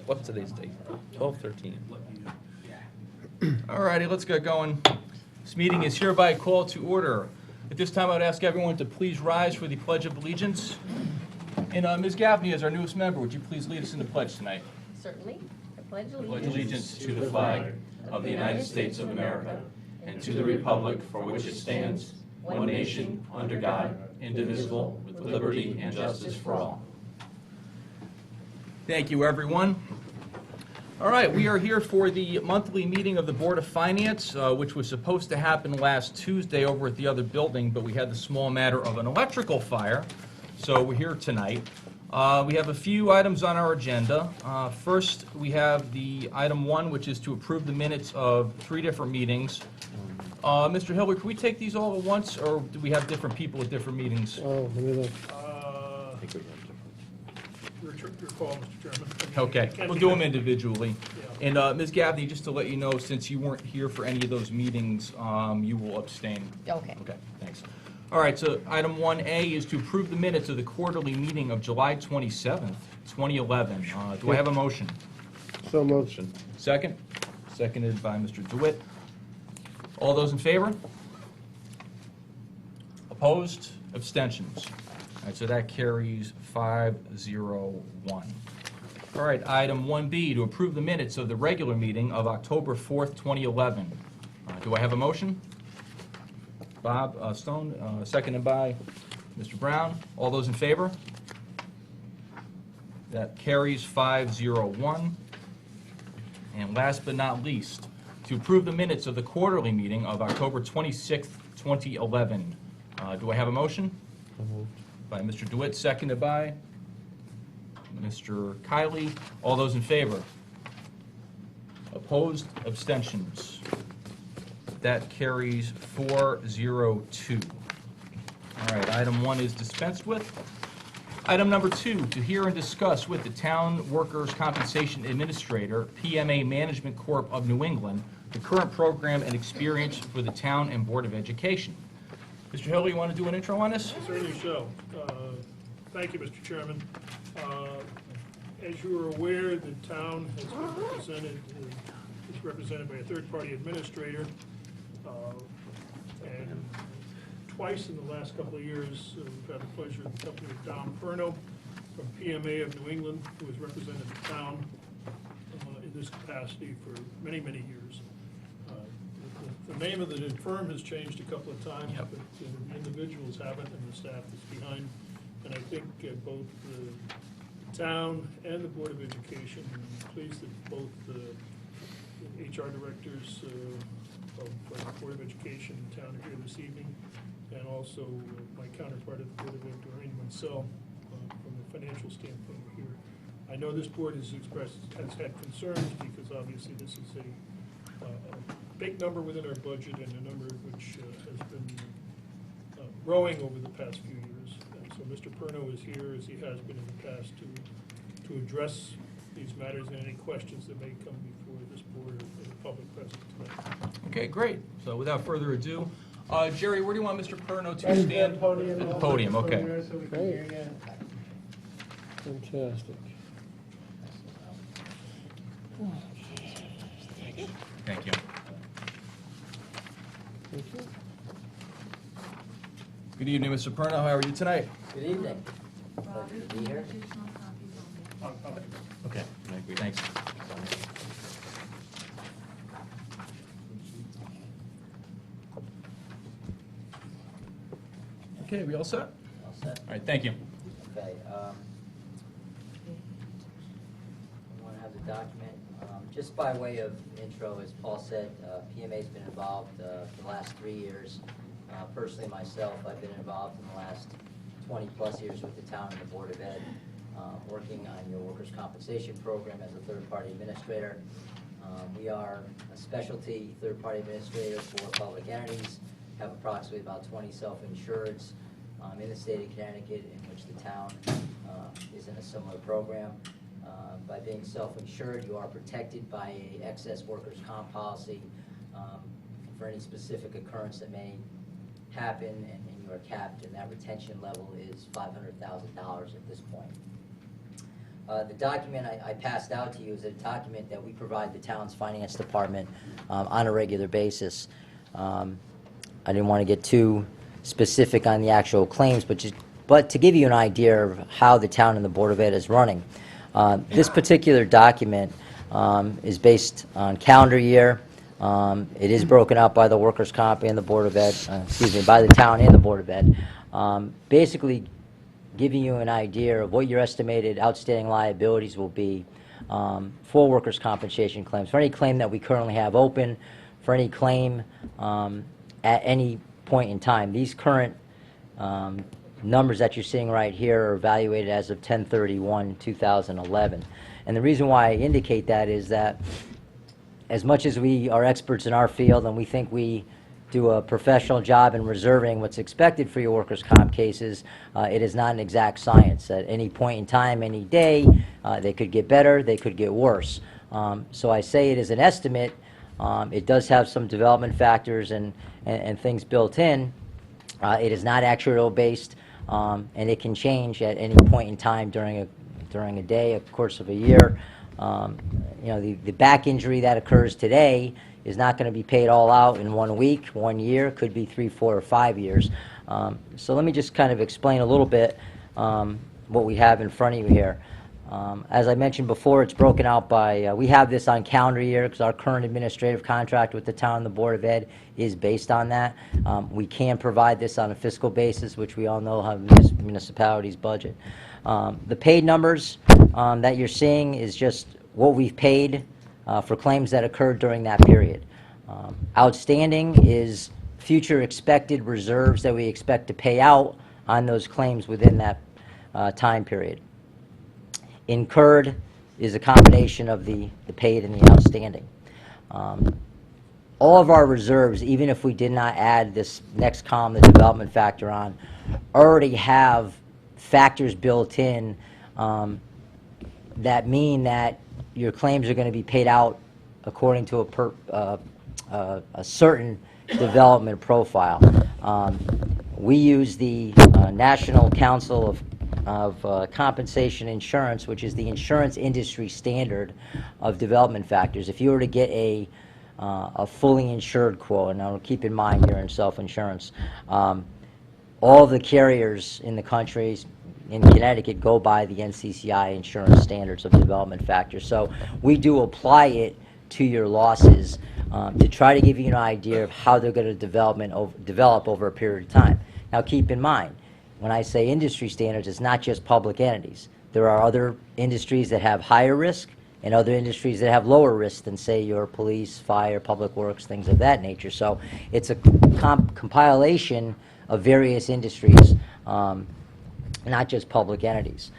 What's today's date? 12/13. All righty, let's get going. This meeting is hereby called to order. At this time, I would ask everyone to please rise for the Pledge of Allegiance. And Ms. Gaffney, as our newest member, would you please lead us in the pledge tonight? Certainly. I pledge Pledge allegiance to the flag of the United States of America and to the republic for which it stands, one nation, under God, indivisible, with liberty and justice for all. Thank you, everyone. All right, we are here for the monthly meeting of the Board of Finance, which was supposed to happen last Tuesday over at the other building, but we had the small matter of an electrical fire, so we're here tonight. We have a few items on our agenda. First, we have the item 1, which is to approve the minutes of 3 different meetings. Mr. Hilbert, can we take these all at once, or do we have different people at different meetings? Oh, let me look. I think we have different. Your call, Mr. Chairman. Okay, Can we'll be do them done. individually. Yeah. And Ms. Gaffney, just to let you know, since you weren't here for any of those meetings, you will abstain. Okay. Okay, thanks. All right, so item 1A is to approve the minutes of the quarterly meeting of July 27th, 2011. Do I have a motion? So moved. Motion. Second? Seconded by Mr. DeWitt. All those in favor? Opposed? Abstentions? All right, so that carries 5-0-1. All right, item 1B, to approve the minutes of the regular meeting of October 4th, 2011. Do I have a motion? Bob Stone, seconded by Mr. Brown. All those in favor? That carries 5-0-1. And last but not least, to approve the minutes of the quarterly meeting of October 26th, 2011. Do I have a motion? So moved. By Mr. DeWitt, seconded by Mr. Kiley. All those in favor? Opposed? Abstentions? That carries 4-0-2. All right, item 1 is dispensed with. Item number 2, to hear and discuss with the Town Workers' Compensation Administrator, PMA Management Corp. of New England, the current program and experience for the town and Board of Education. Mr. Hill, you want to do an intro on this? Certainly so. Thank you, Mr. Chairman. As you are aware, the town has been represented by a third-party administrator. And twice in the last couple of years, we've had the pleasure of the company of Don Perno from PMA of New England, who has represented the town in this capacity for many, many years. The name of the firm has changed a couple of times, Yep. but the individuals haven't, and the staff is behind. And I think both the town and the Board of Education, I'm pleased that both the HR directors of the Board of Education in town are here this evening, and also my counterpart at the Board of Ed, Doreen Mansell, from the financial standpoint here. I know this board has had concerns because obviously this is a big number within our budget and a number which has been growing over the past few years. And so Mr. Perno is here, as he has been in the past, to address these matters and any questions that may come before this board or the public present tonight. Okay, great. So without further ado, Jerry, where do you want Mr. Perno to At the stand? podium. At the podium, okay. So we can hear you. Fantastic. Thank you. Thank you. Good evening, Mr. Perno. How are you tonight? Good evening. Pleasure to be here. Okay, thanks. Okay, we all set? All All set. right, thank you. Okay. I want to have the document. Just by way of intro, as Paul said, PMA's been involved for the last 3 years. Personally, myself, I've been involved in the last 20-plus years with the town and the Board of Ed, working on your workers' compensation program as a third-party administrator. We are a specialty third-party administrator for public entities, have approximately about 20 self-insureds in the state of Connecticut in which the town is in a similar program. By being self-insured, you are protected by an excess workers' comp policy for any specific occurrence that may happen, and you are capped, and that retention level is $500,000 at this point. The document I passed out to you is a document that we provide the town's finance department on a regular basis. I didn't want to get too specific on the actual claims, but to give you an idea of how the town and the Board of Ed is running. This particular document is based on calendar year. It is broken out by the workers' comp and the Board of Ed, by the town and the Board of Ed. Basically giving you an idea of what your estimated outstanding liabilities will be for workers' compensation claims, for any claim that we currently have open, for any claim at any point in time. These current numbers that you're seeing right here are evaluated as of 10/31/2011. And the reason why I indicate that is that as much as we are experts in our field and we think we do a professional job in reserving what's expected for your workers' comp cases, it is not an exact science. At any point in time, any day, they could get better, they could get worse. So I say it is an estimate. It does have some development factors and things built in. It is not actuarial based, and it can change at any point in time during a day, a course of a year. The back injury that occurs today is not going to be paid all out in 1 week, 1 year, could be 3, 4, or 5 years. So let me just kind of explain a little bit what we have in front of you here. As I mentioned before, it's broken out by, we have this on calendar year because our current administrative contract with the town and the Board of Ed is based on that. We can provide this on a fiscal basis, which we all know how municipalities budget. The paid numbers that you're seeing is just what we've paid for claims that occurred during that period. Outstanding is future expected reserves that we expect to pay out on those claims within that time period. Incurred is a combination of the paid and the outstanding. All of our reserves, even if we did not add this next column, the development factor on, already have factors built in that mean that your claims are going to be paid out according to a certain development profile. We use the National Council of Compensation Insurance, which is the insurance industry standard of development factors. If you were to get a fully insured quote, and I'll keep in mind you're in self-insurance, all the carriers in the country in Connecticut go by the NCCI insurance standards of development factors. So we do apply it to your losses to try to give you an idea of how they're going to develop over a period of time. Now keep in mind, when I say industry standards, it's not just public entities. There are other industries that have higher risk and other industries that have lower risk than, say, your police, fire, public works, things of that nature. So it's a compilation of various industries, not just public entities.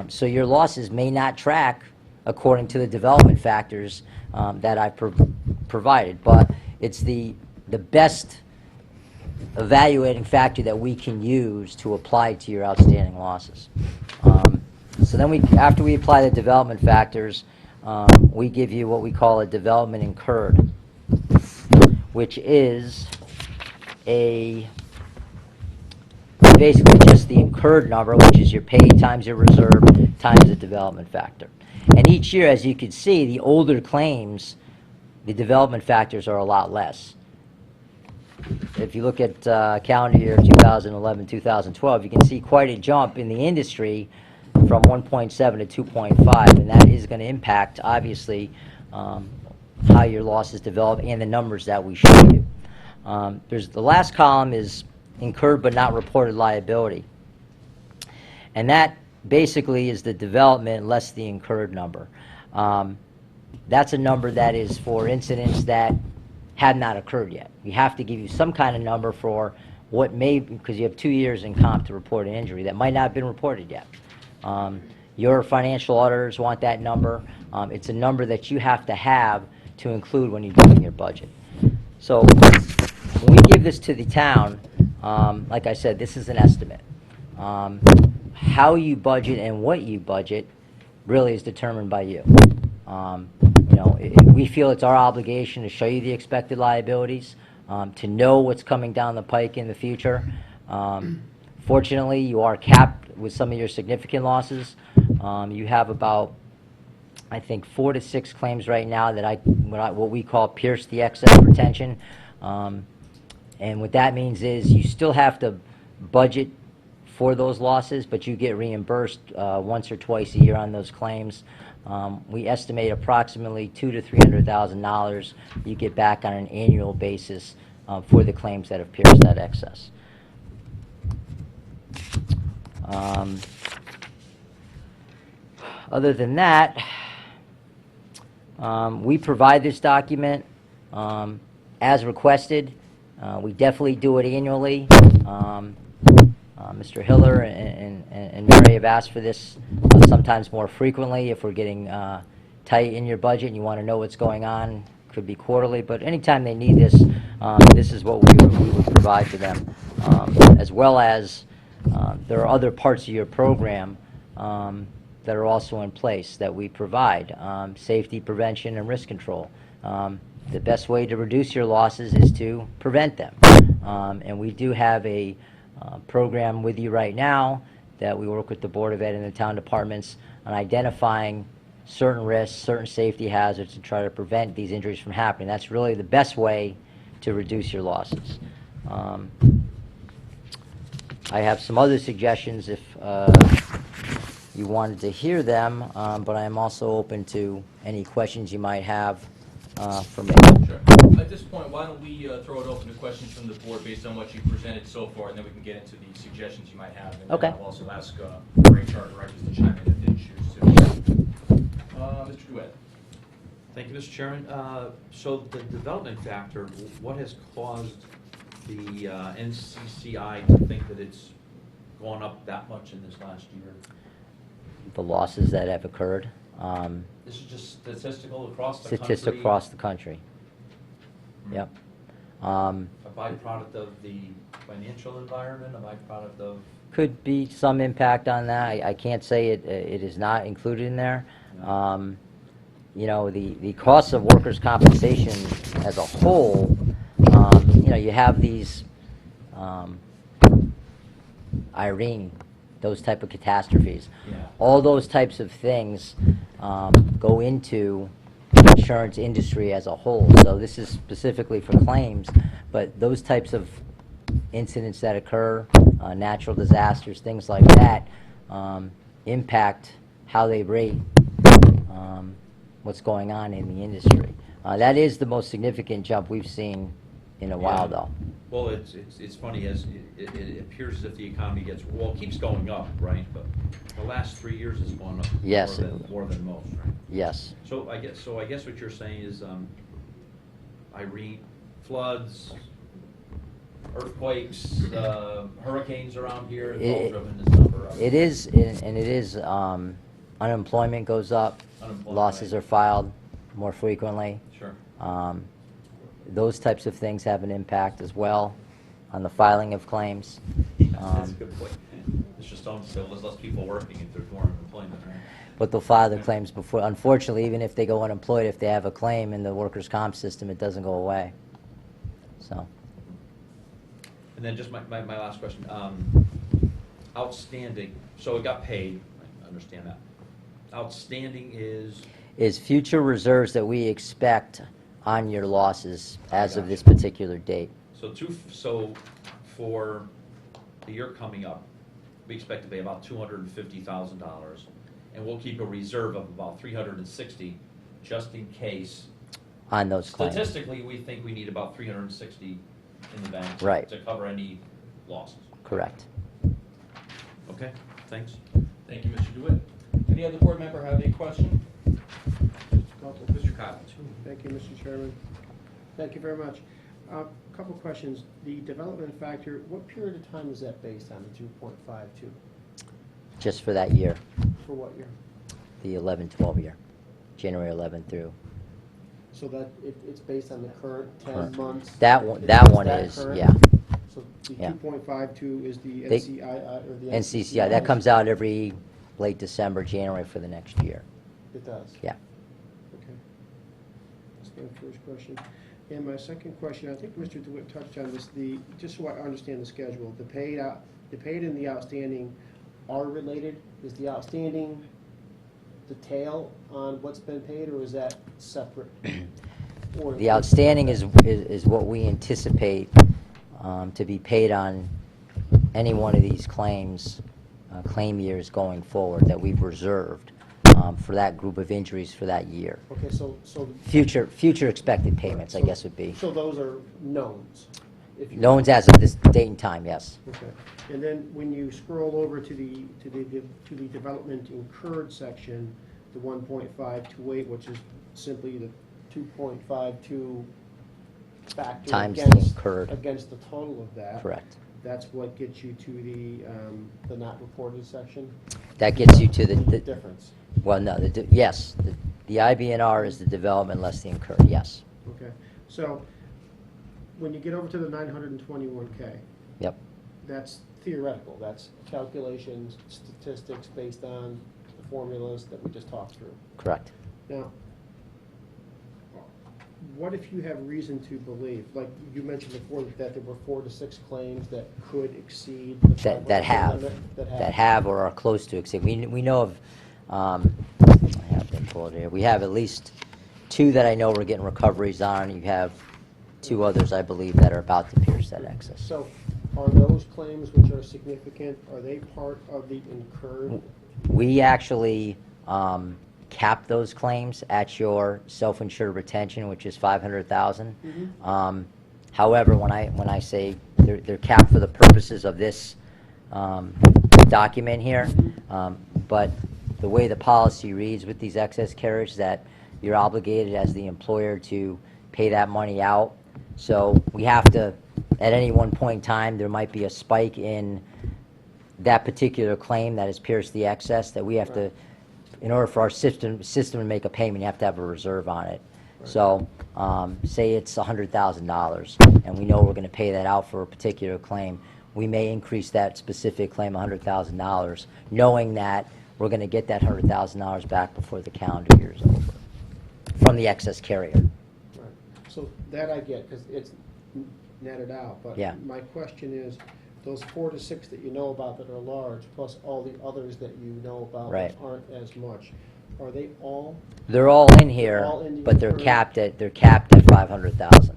So your losses may not track according to the development factors that I provided, but it's the best evaluating factor that we can use to apply to your outstanding losses. So then after we apply the development factors, we give you what we call a development incurred, which is basically just the incurred number, which is your paid times your reserve times the development factor. And each year, as you can see, the older claims, the development factors are a lot less. If you look at calendar year 2011, 2012, you can see quite a jump in the industry from 1.7 to 2.5, and that is going to impact, obviously, how your losses develop and the numbers that we show you. The last column is incurred but not reported liability, and that basically is the development less the incurred number. That's a number that is for incidents that had not occurred yet. We have to give you some kind of number for what may, because you have 2 years in comp to report an injury that might not have been reported yet. Your financial auditors want that number. It's a number that you have to have to include when you're doing your budget. So when we give this to the town, like I said, this is an estimate. How you budget and what you budget really is determined by you. We feel it's our obligation to show you the expected liabilities, to know what's coming down the pike in the future. Fortunately, you are capped with some of your significant losses, You have about, I think, 4 to 6 claims right now that what we call pierce the excess retention. And what that means is you still have to budget for those losses, but you get reimbursed once or twice a year on those claims. We estimate approximately $200,000 to $300,000 you get back on an annual basis for the claims that have pierced that excess. Other than that, we provide this document as requested. We definitely do it annually. Mr. Hiller and Mary have asked for this sometimes more frequently if we're getting tight in your budget and you want to know what's going on. Could be quarterly, but anytime they need this, this is what we would provide to them. As well as there are other parts of your program that are also in place that we provide. Safety, prevention, and risk control. The best way to reduce your losses is to prevent them. And we do have a program with you right now that we work with the Board of Ed and the town departments on identifying certain risks, certain safety hazards to try to prevent these injuries from happening. That's really the best way to reduce your losses. I have some other suggestions if you wanted to hear them, but I am also open to any questions you might have for me. Sure. At this point, why don't we throw it open to questions from the board based on what you presented so far, and then we can get into the suggestions you might have. And Okay. I'll also ask our HR directors to chime in if they choose to. Mr. DeWitt. Thank you, Mr. Chairman. So the development factor, what has caused the NCCI to think that it's gone up that much in this last year? The losses that have occurred. This is just statistical across the country? Statistics across the country. Yep. A byproduct of the financial environment, a byproduct of... Could be some impact on that. I can't say it is not included in there. You know, the cost of workers' compensation as a whole, you know, you have these Irene, those type of catastrophes. Yeah. All those types of things go into the insurance industry as a whole. So this is specifically for claims, but those types of incidents that occur, natural disasters, things like that, impact how they rate what's going on in the industry. That is the most significant jump we've seen in a while, though. Well, it's funny, as it appears as if the economy it keeps going up, right? But the last 3 years it's gone up Yes. more than most, right? Yes. So I guess what you're saying is Irene, floods, earthquakes, hurricanes around here have all driven this number up. It is, and it is, unemployment goes up, Unemployment, losses right. are filed more frequently. Sure. Those types of things have an impact as well on the filing of claims. That's a good point. It's just there's less people working if there's more unemployment, right? But they'll file their claims before. Unfortunately, even if they go unemployed, if they have a claim in the workers' comp system, it doesn't go away. So, And then just my last question. Outstanding, so it got paid, I understand that. Outstanding is future reserves that we expect on your losses as of Gotcha. this particular date. so for the year coming up, we expect to pay about $250,000, and we'll keep a reserve of about $360 just in case. On those claims. Statistically, we think we need about $360 in the bank Right. to cover any losses. Correct. Okay, thanks. Thank you, Mr. DeWitt. Any other board member have any question? Mr. Cotton. Thank you, Mr. Chairman. Thank you very much. Couple questions. The development factor, what period of time is that based on, the 2.52? Just for that year, For what year? the 11-12 year, January 11 through. So that, it's based on the current 10 Current. months? That one is, current? yeah. So the Yeah. 2.52 is the They- NCI, or the NCCI, that comes out every late December, January for the next year. It does? Yeah. Okay. That's my first question. And my second question, I think Mr. DeWitt touched on this, just so I understand the schedule, the paid and the outstanding are related? Is the outstanding detail on what's been paid, or is that separate? Or- The outstanding is what we anticipate to be paid on any one of these claims, claim years going forward that we've reserved for that group of injuries for that year. Okay, so, Future expected payments, I guess would be. so those are knowns? if you- Knowns as of this date and time, yes. Okay, and then when you scroll over to the development incurred section, the 1.528, which is simply the 2.52 factor Times the incurred. against the total of that. Correct. That's what gets you to the not reported section? That gets you to the Difference, well, no, yes, the IBNR is the development less the incurred, yes. okay. So, when you get over to the 921K, Yep. that's theoretical, that's calculations, statistics based on the formulas that we just talked through. Correct. Now, what if you have reason to believe, like you mentioned before, that there were 4 to 6 claims that could exceed the That 500 have, limit? that have or are close to exceed. We know of, I have them pulled here. We have at least 2 that I know we're getting recoveries on. You have 2 others, I believe, that are about to pierce that excess. So, are those claims which are significant, are they part of the incurred? We actually cap those claims at your self-insured retention, which is $500,000. However, when I say they're capped for the purposes of this document here, but the way the policy reads with these excess carriers, that you're obligated as the employer to pay that money out. So we have to, at any one point in time, there might be a spike in that particular claim that has pierced the excess that we have to, in order for our system to make a payment, you have to have a reserve on it. So say it's $100,000 and we know we're going to pay that out for a particular claim. We may increase that specific claim $100,000, knowing that we're going to get that $100,000 back before the calendar year is over from the excess carrier. Right. So that I get, because it's netted out, but Yeah. my question is, those 4 to 6 that you know about that are large, plus all the others that you know about that Right. aren't as much, are they all They're all in here, All in the but they're incurred. capped at 500,000.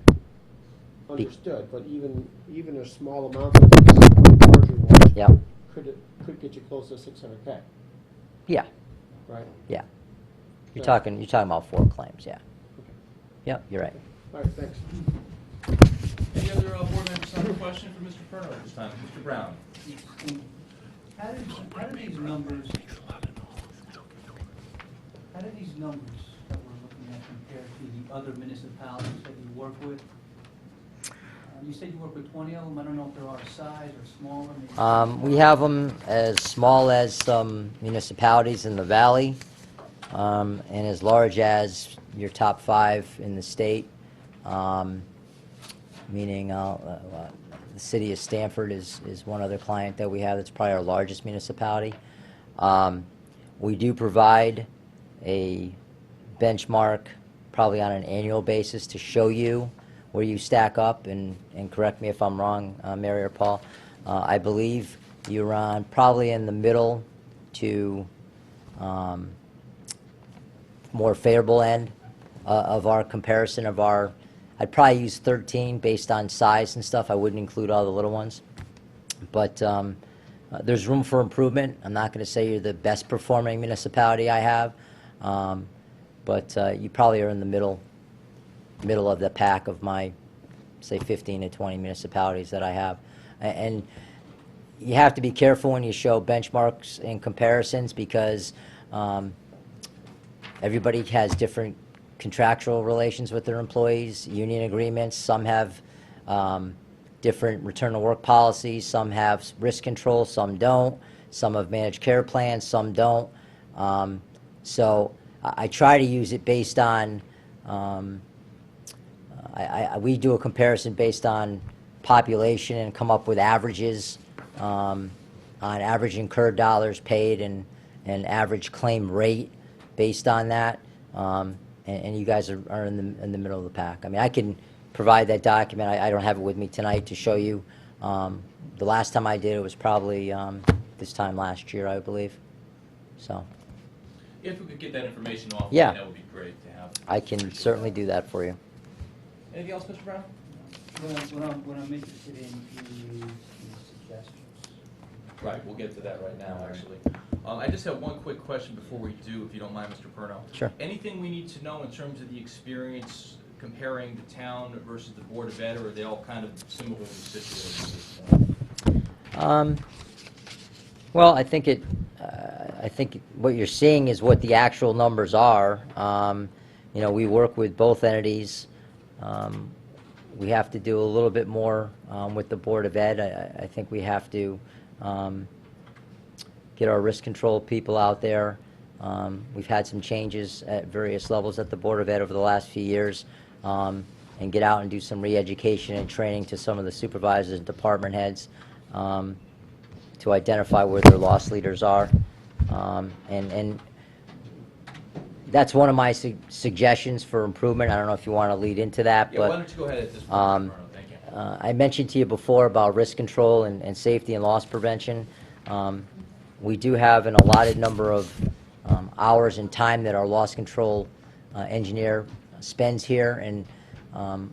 understood? But even a small amount of these larger ones Yep. could get you close to 600K, Yeah. right? Yeah. You're Yeah. talking about 4 claims. Yeah. Okay. Yep. You're right. All right, thanks. Any other board members have a question for Mr. Perno at this time? Mr. Brown? How do these numbers that we're looking at compare to the other municipalities that you work with? You said you work with 20 of them. I don't know if there are size or smaller. Maybe. We have them as small as some municipalities in the valley, and as large as your top 5 in the state. Meaning the city of Stamford is one other client that we have that's probably our largest municipality. We do provide a benchmark probably on an annual basis to show you where you stack up, and correct me if I'm wrong, Mary or Paul. I believe you're on probably in the middle to more favorable end of our comparison of our, I'd probably use 13 based on size and stuff. I wouldn't include all the little ones. But there's room for improvement. I'm not going to say you're the best performing municipality I have, but you probably are in the middle of the pack of my, say, 15 to 20 municipalities that I have. And you have to be careful when you show benchmarks and comparisons, because everybody has different contractual relations with their employees, union agreements. Some have different return to work policies, some have risk control, some don't, some have managed care plans, some don't. So I try to use it based on, we do a comparison based on population and come up with averages on average incurred dollars paid and average claim rate based on that. And you guys are in the middle of the pack. I mean, I can provide that document. I don't have it with me tonight to show you. The last time I did it was probably this time last year, I believe. So, If we could get that information off, Yeah. that would be great to have. I can certainly do that for you. Anything else, Mr. Brown? What I'm interested in is suggestions. Right, we'll get to that right now, actually. I just have one quick question before we do, if you don't mind, Mr. Perno. Sure. Anything we need to know in terms of the experience comparing the town versus the Board of Ed, or are they all kind of similarly situated at this point? Well, I think what you're seeing is what the actual numbers are. We work with both entities. We have to do a little bit more with the Board of Ed. I think we have to get our risk control people out there. We've had some changes at various levels at the Board of Ed over the last few years, and get out and do some re-education and training to some of the supervisors and department heads to identify where their loss leaders are. And that's one of my suggestions for improvement. I don't know if you want to lead into that, Yeah, why but don't you go ahead at this point, um, Mr. Perno, thank you. I mentioned to you before about risk control and safety and loss prevention. We do have an allotted number of hours and time that our loss control engineer spends here, and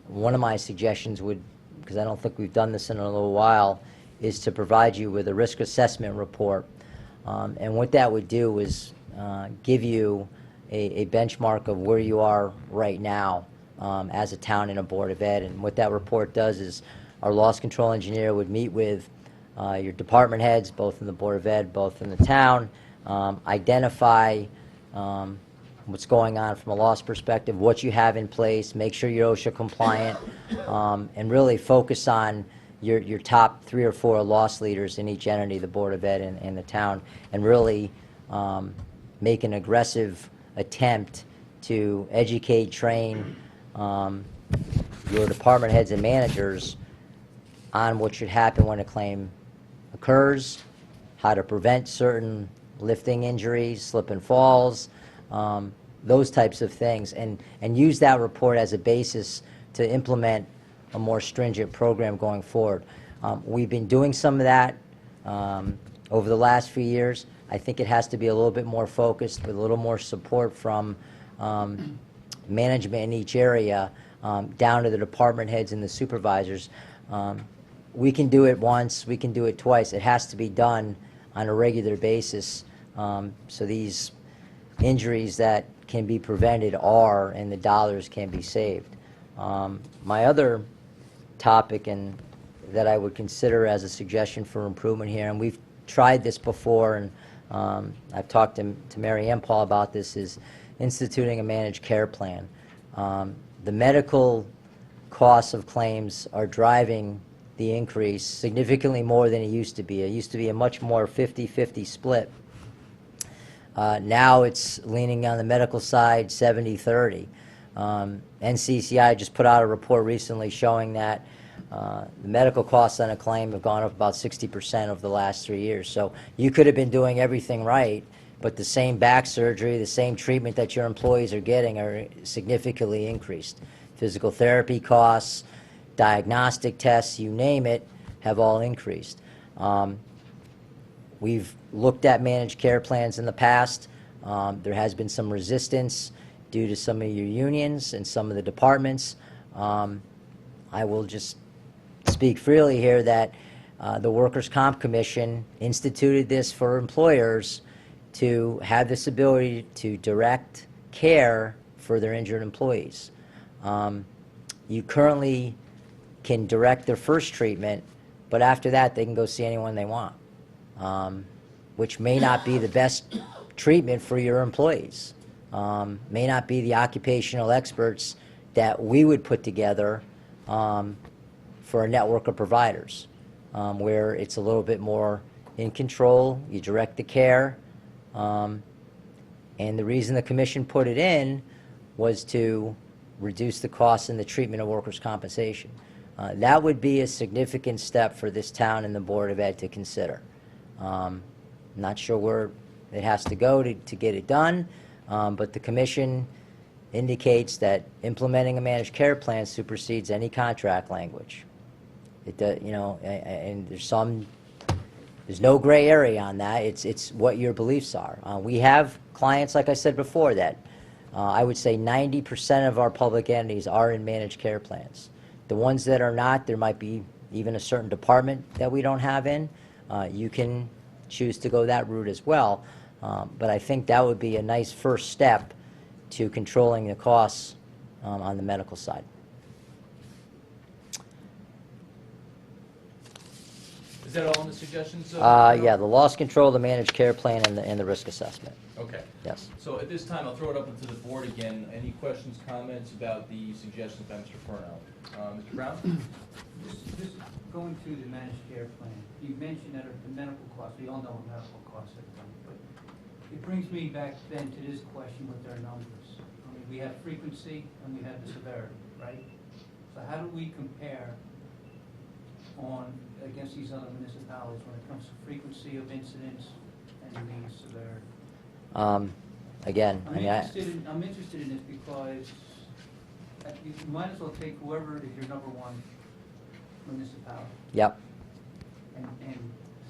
one of my suggestions would, because I don't think we've done this in a little while, is to provide you with a risk assessment report. And what that would do is give you a benchmark of where you are right now as a town and a Board of Ed. And what that report does is our loss control engineer would meet with your department heads, both in the Board of Ed, both in the town, identify what's going on from a loss perspective, what you have in place, make sure you're OSHA compliant, and really focus on your top 3 or 4 loss leaders in each entity, the Board of Ed and the town, and really make an aggressive attempt to educate, train your department heads and managers on what should happen when a claim occurs, how to prevent certain lifting injuries, slip and falls, those types of things, and use that report as a basis to implement a more stringent program going forward. We've been doing some of that over the last few years. I think it has to be a little bit more focused with a little more support from management in each area down to the department heads and the supervisors. We can do it once, we can do it twice. It has to be done on a regular basis so these injuries that can be prevented are and the dollars can be saved. My other topic and that I would consider as a suggestion for improvement here, and we've tried this before, and I've talked to Mary Ann Paul about this, is instituting a managed care plan. The medical costs of claims are driving the increase significantly more than it used to be. It used to be a much more 50-50 split. Now it's leaning on the medical side 70-30. NCCI just put out a report recently showing that the medical costs on a claim have gone up about 60% over the last 3 years. So you could have been doing everything right, but the same back surgery, the same treatment that your employees are getting are significantly increased. Physical therapy costs, diagnostic tests, you name it, have all increased. We've looked at managed care plans in the past. There has been some resistance due to some of your unions and some of the departments. I will just speak freely here that the Workers' Comp Commission instituted this for employers to have this ability to direct care for their injured employees. You currently can direct their first treatment, but after that they can go see anyone they want, which may not be the best treatment for your employees. May not be the occupational experts that we would put together for a network of providers, where it's a little bit more in control, you direct the care, and the reason the commission put it in was to reduce the costs in the treatment of workers' compensation. That would be a significant step for this town and the Board of Ed to consider. Not sure where it has to go to get it done, but the commission indicates that implementing a managed care plan supersedes any contract language. It does, and there's some There's no gray area on that. It's what your beliefs are. We have clients, like I said before, that I would say 90% of our public entities are in managed care plans. The ones that are not, there might be even a certain department that we don't have in. You can choose to go that route as well. But I think that would be a nice first step to controlling the costs on the medical side. Is that all in the suggestions? Yeah, the loss control, the managed care plan, and the risk assessment. Okay. Yes. So at this time, I'll throw it up into the board again. Any questions, comments about the suggestions by Mr. Furno? Mr. Brown? Just going through the managed care plan, you mentioned that the medical costs, we all know what medical costs are, but it brings me back then to this question with their numbers. I mean, we have frequency and we have the severity, right? So how do we compare against these other municipalities when it comes to frequency of incidents and the severity? Again, I'm interested in this because you might as well take whoever is your number one municipality yep. and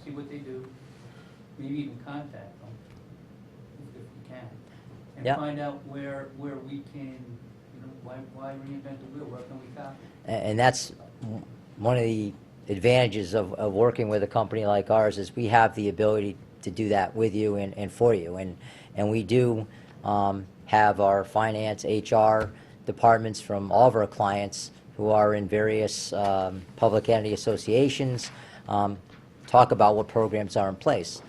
see what they do, maybe even contact them if we can, and Yep. find out where we can, why reinvent the wheel, where can we copy? And that's one of the advantages of working with a company like ours is we have the ability to do that with you and for you. And we do have our finance, HR departments from all of our clients who are in various public entity associations talk about what programs are in place.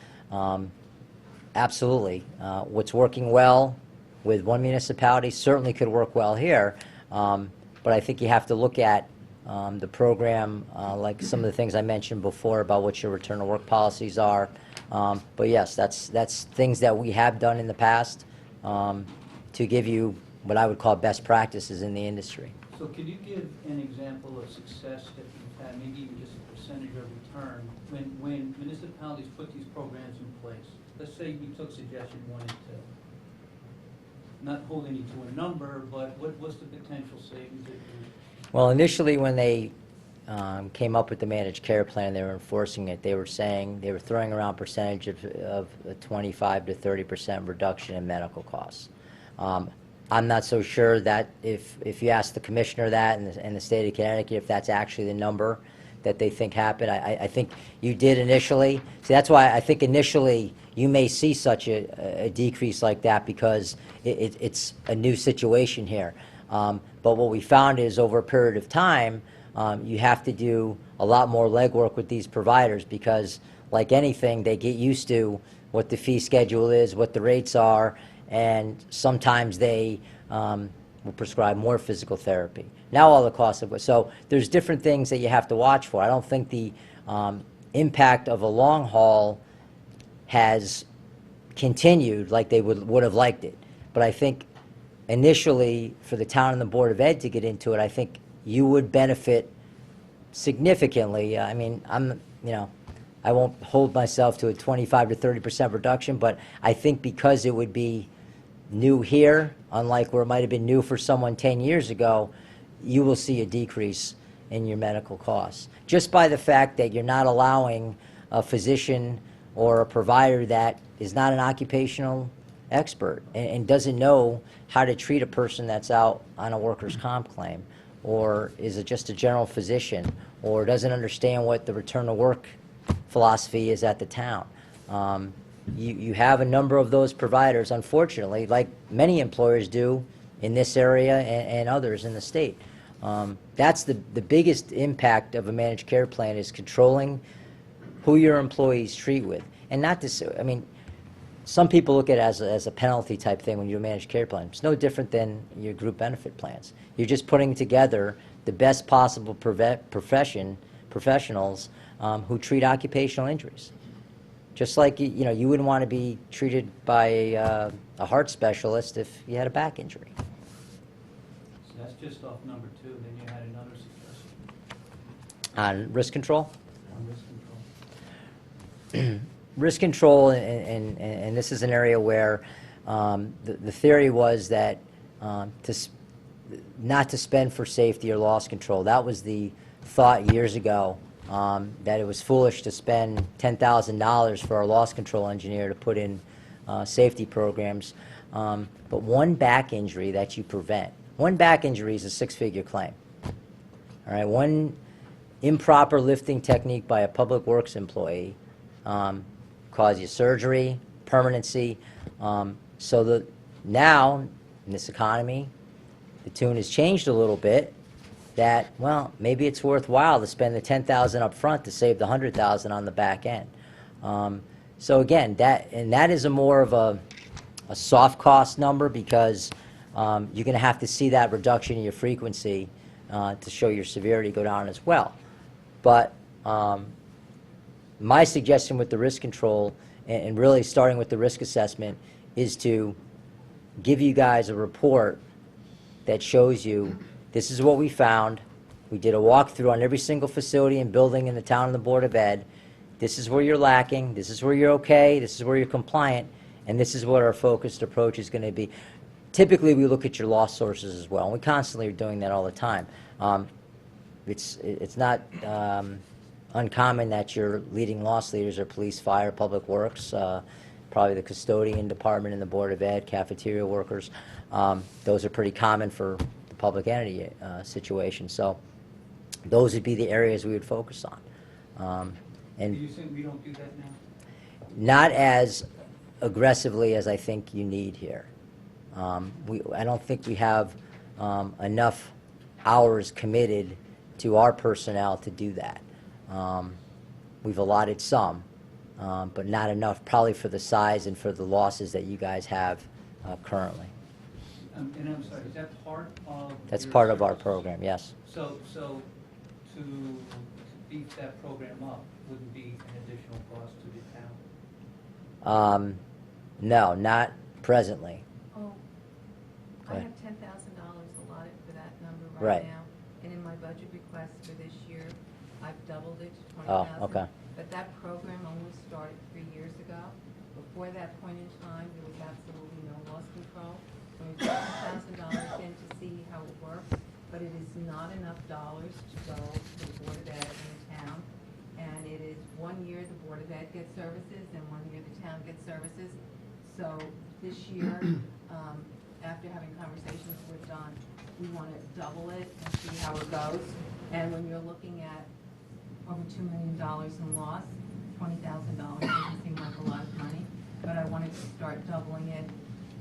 Absolutely. What's working well with one municipality certainly could work well here. But I think you have to look at the program, like some of the things I mentioned before about what your return to work policies are. But yes, that's things that we have done in the past to give you what I would call best practices in the industry. So could you give an example of success that you've had, maybe even just a percentage of return, when municipalities put these programs in place? Let's say you took suggestion 1 and 2. Not holding you to a number, but what's the potential savings that you... Well, initially when they came up with the managed care plan, they were enforcing it. They were saying, they were throwing around percentage of a 25 to 30% reduction in medical costs. I'm not so sure that if you ask the commissioner that in the state of Connecticut, if that's actually the number that they think happened. I think you did initially. See, that's why I think initially you may see such a decrease like that because it's a new situation here. But what we found is over a period of time, you have to do a lot more legwork with these providers because, like anything, they get used to what the fee schedule is, what the rates are, and sometimes they will prescribe more physical therapy. Now all the costs of it. So there's different things that you have to watch for. I don't think the impact of a long haul has continued like they would have liked it. But I think initially for the town and the Board of Ed to get into it, I think you would benefit significantly. I mean, I won't hold myself to a 25 to 30% reduction, but I think because it would be new here, unlike where it might have been new for someone 10 years ago, you will see a decrease in your medical costs. Just by the fact that you're not allowing a physician or a provider that is not an occupational expert and doesn't know how to treat a person that's out on a workers' comp claim, or is it just a general physician, or doesn't understand what the return to work philosophy is at the town. You have a number of those providers, unfortunately, like many employers do in this area and others in the state. That's the biggest impact of a managed care plan is controlling who your employees treat with. And not to, I mean, some people look at it as a penalty type thing when you do a managed care plan. It's no different than your group benefit plans. You're just putting together the best possible professionals who treat occupational injuries. Just like, you wouldn't want to be treated by a heart specialist if you had a back injury. So that's just off number 2, then you had another suggestion On risk control? on risk control. Risk control, and this is an area where the theory was that not to spend for safety or loss control. That was the thought years ago that it was foolish to spend $10,000 for our loss control engineer to put in safety programs. But one back injury that you prevent, one back injury is a six-figure claim. All right, one improper lifting technique by a public works employee cause you surgery, permanency. So that now, in this economy, the tune has changed a little bit, that, well, maybe it's worthwhile to spend the $10,000 up front to save the $100,000 on the back end. So again, that is a more of a soft cost number, because you're going to have to see that reduction in your frequency to show your severity go down as well. But my suggestion with the risk control, and really starting with the risk assessment, is to give you guys a report that shows you this is what we found. We did a walkthrough on every single facility and building in the town and the Board of Ed. This is where you're lacking, this is where you're okay, this is where you're compliant, and this is what our focused approach is going to be. Typically, we look at your loss sources as well, and we constantly are doing that all the time. It's not uncommon that your leading loss leaders are police, fire, public works, probably the custodian department in the Board of Ed, cafeteria workers. Those are pretty common for the public entity situation. So those would be the areas we would focus on. Are you saying we don't do that now? Not as aggressively as I think you need here. I don't think we have enough hours committed to our personnel to do that. We've allotted some, but not enough, probably for the size and for the losses that you guys have currently. And I'm sorry, is that part of? That's your part of our services? program, yes. So to beef that program up wouldn't be an additional cost to the town? No, not presently. Oh, Go I ahead. have $10,000 allotted for that number Right. right now. And in my budget request for this year, I've doubled it to Oh, 20,000. okay. But that program only started 3 years ago. Before that point in time, there was absolutely no loss control. So we put $10,000 in to see how it works, but it is not enough dollars to go to the Board of Ed in the town. And it is 1 year the Board of Ed gets services and 1 year the town gets services. So this year, after having conversations with Don, we want to double it and see how it goes. And when you're looking at over $2 million in loss, $20,000 doesn't seem like a lot of money, but I wanted to start doubling it.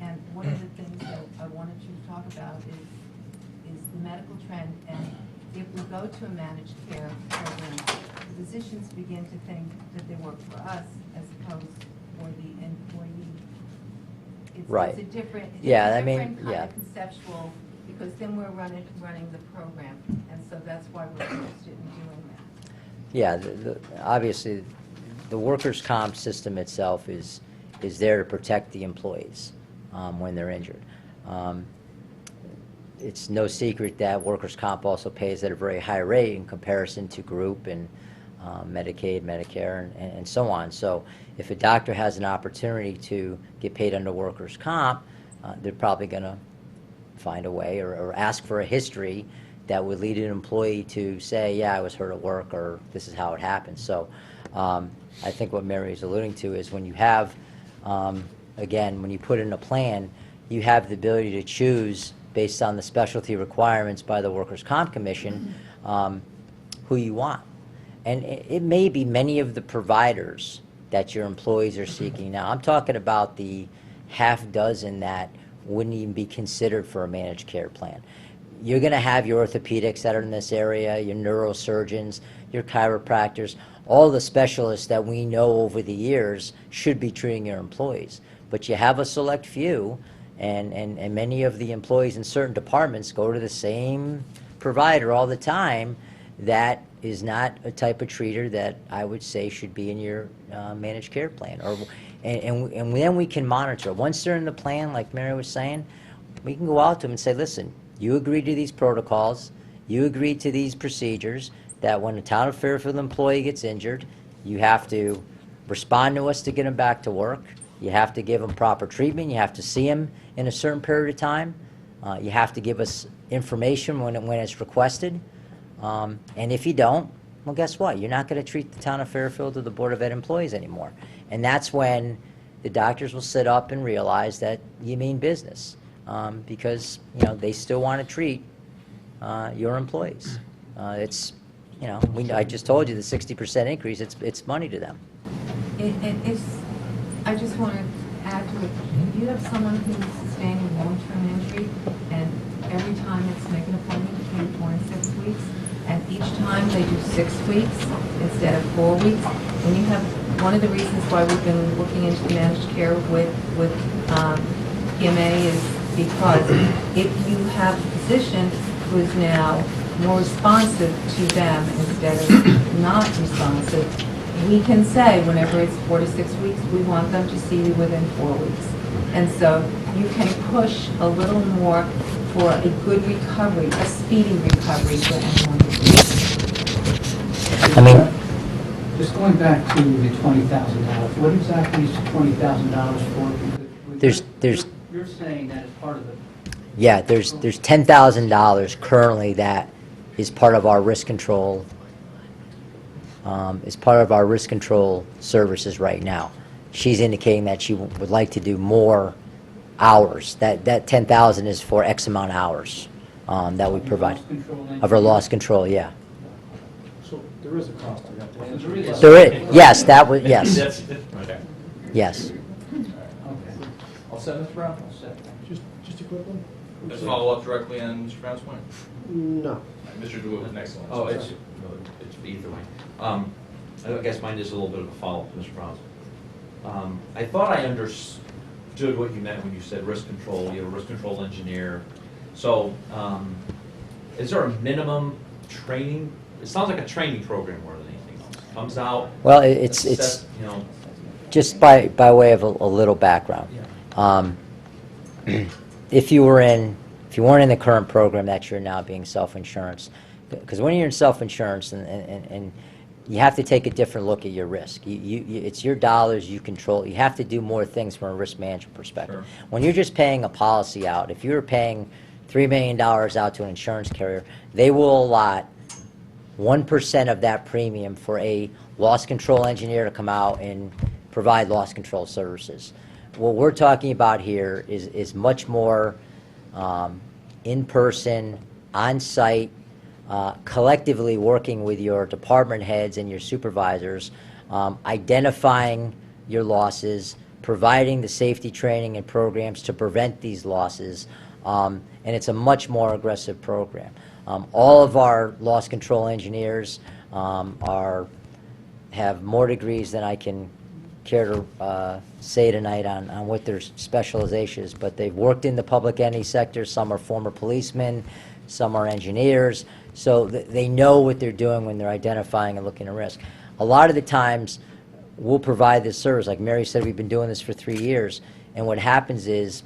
And one of the things that I wanted you to talk about is the medical trend. And if we go to a managed care program, the physicians begin to think that they work for us as opposed for the employee. Right. It's a different, Yeah, I it's a mean, different kind yeah. of conceptual, because then we're running the program, and so that's why we're interested in doing that. Yeah, obviously, the workers' comp system itself is there to protect the employees when they're injured. It's no secret that workers' comp also pays at a very high rate in comparison to group and Medicaid, Medicare, and so on. So if a doctor has an opportunity to get paid under workers' comp, they're probably going to find a way or ask for a history that would lead an employee to say, yeah, I was hurt at work, or this is how it happened. So I think what Mary is alluding to is when you have, again, when you put in a plan, you have the ability to choose based on the specialty requirements by the Workers' Comp Commission who you want. And it may be many of the providers that your employees are seeking. Now, I'm talking about the half dozen that wouldn't even be considered for a managed care plan. You're going to have your orthopedics that are in this area, your neurosurgeons, your chiropractors, all the specialists that we know over the years should be treating your employees. But you have a select few, and many of the employees in certain departments go to the same provider all the time. That is not a type of treater that I would say should be in your managed care plan. And then we can monitor. Once they're in the plan, like Mary was saying, we can go out to them and say, listen, you agreed to these protocols, you agreed to these procedures, that when a town of Fairfield employee gets injured, you have to respond to us to get them back to work, you have to give them proper treatment, you have to see them in a certain period of time, you have to give us information when it's requested, and if you don't, well, guess what? You're not going to treat the town of Fairfield or the Board of Ed employees anymore. And that's when the doctors will sit up and realize that you mean business, because, you know, they still want to treat your employees. It's, you know, I just told you the 60% increase, it's money to them. It's, I just want to add to it, if you have someone who's sustaining long-term injury, and every time it's make an appointment between 4 and 6 weeks, and each time they do 6 weeks instead of 4 weeks, when you have, one of the reasons why we've been looking into managed care with PMA is because if you have a physician who is now more responsive to them instead of not responsive, we can say whenever it's 4 to 6 weeks, we want them to see you within 4 weeks. And so you can push a little more for a good recovery, a speedy recovery for anyone. I mean, Just going back to the $20,000, what exactly is $20,000 for? There's- You're saying that as part of the, yeah, there's $10,000 currently that is part of our risk control, services right now. She's indicating that she would like to do more hours. That 10,000 is for X amount of hours that we provide. loss control Of her loss control, yeah. So there is a cost to that. There is. There is, yes, that was, yes, That's it, right there. yes. Okay. All set, Mr. Brown? All set. Just a quick one? Just follow up directly on Mr. Brown's point. No. Mr. DeWitt, next one. Oh, it's either way. I guess mine is a little bit of a follow-up to Mr. Brown's. I thought I understood what you meant when you said risk control, you have a risk control engineer. So, is there a minimum training? It sounds like a training program more than anything else. Comes out. Well, it's you know, just by way of a little background. yeah. If you weren't in the current program that you're now being self-insurance, because when you're in self-insurance and you have to take a different look at your risk. It's your dollars, you control. You have to do more things from a risk management perspective. Sure. When you're just paying a policy out, if you're paying $3 million out to an insurance carrier, they will allot 1% of that premium for a loss control engineer to come out and provide loss control services. What we're talking about here is much more in-person, on-site, collectively working with your department heads and your supervisors, identifying your losses, providing the safety training and programs to prevent these losses, and it's a much more aggressive program. All of our loss control engineers have more degrees than I can care to say tonight on what their specialization is, but they've worked in the public entity sector. Some are former policemen, some are engineers, so they know what they're doing when they're identifying and looking at risk. A lot of the times, we'll provide this service. Like Mary said, we've been doing this for 3 years, and what happens is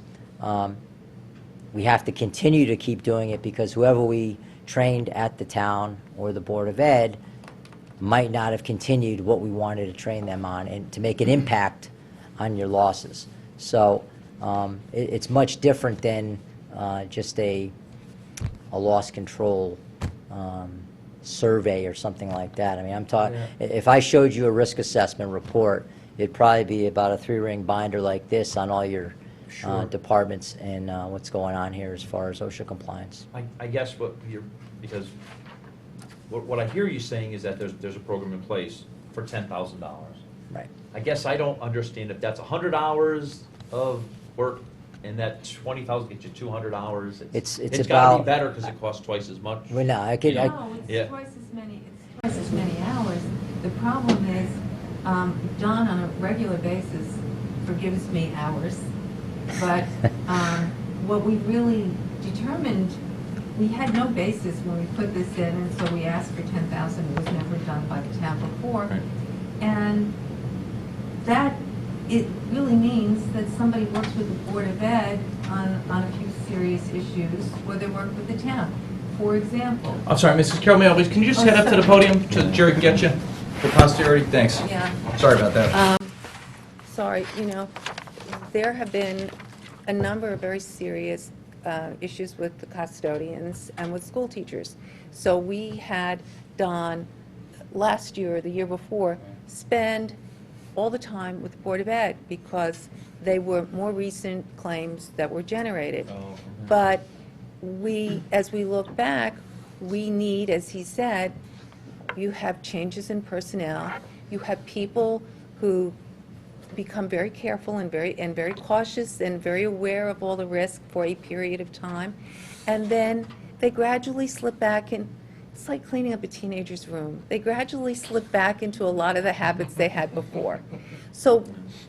we have to continue to keep doing it because whoever we trained at the town or the Board of Ed might not have continued what we wanted to train them on and to make an impact on your losses. So it's much different than just a loss control survey or something like that. I mean, I'm talking, if I showed you a risk assessment report, it'd probably be about a 3-ring binder like this on all your departments and what's going on here as far as OSHA compliance. I guess because what I hear you saying is that there's a program in place for $10,000. Right. I guess I don't understand if that's 100 hours of work and that 20,000 gets you 200 hours. It's gotta be about- better because it costs twice as much. Well, no, I could, No, Yeah. it's twice as many hours. The problem is, Don on a regular basis forgives me hours, but what we really determined, we had no basis when we put this in, and so we asked for 10,000. It was never done by the town before. Right. And that, it really means that somebody works with the Board of Ed on a few serious issues, or they work with the town. For example, I'm sorry, Mrs. Carol May, can you just head up to the podium so that Jerry can get you for posterity? Thanks. yeah. Sorry about that. Sorry, there have been a number of very serious issues with the custodians and with school teachers. So we had Don last year or the year before, spend all the time with the Board of Ed because they were more recent claims that were generated. But as we look back, we need, as he said, you have changes in personnel, you have people who become very careful and very cautious and very aware of all the risk for a period of time, and then they gradually slip back in. It's like cleaning up a teenager's room. They gradually slip back into a lot of the habits they had before. So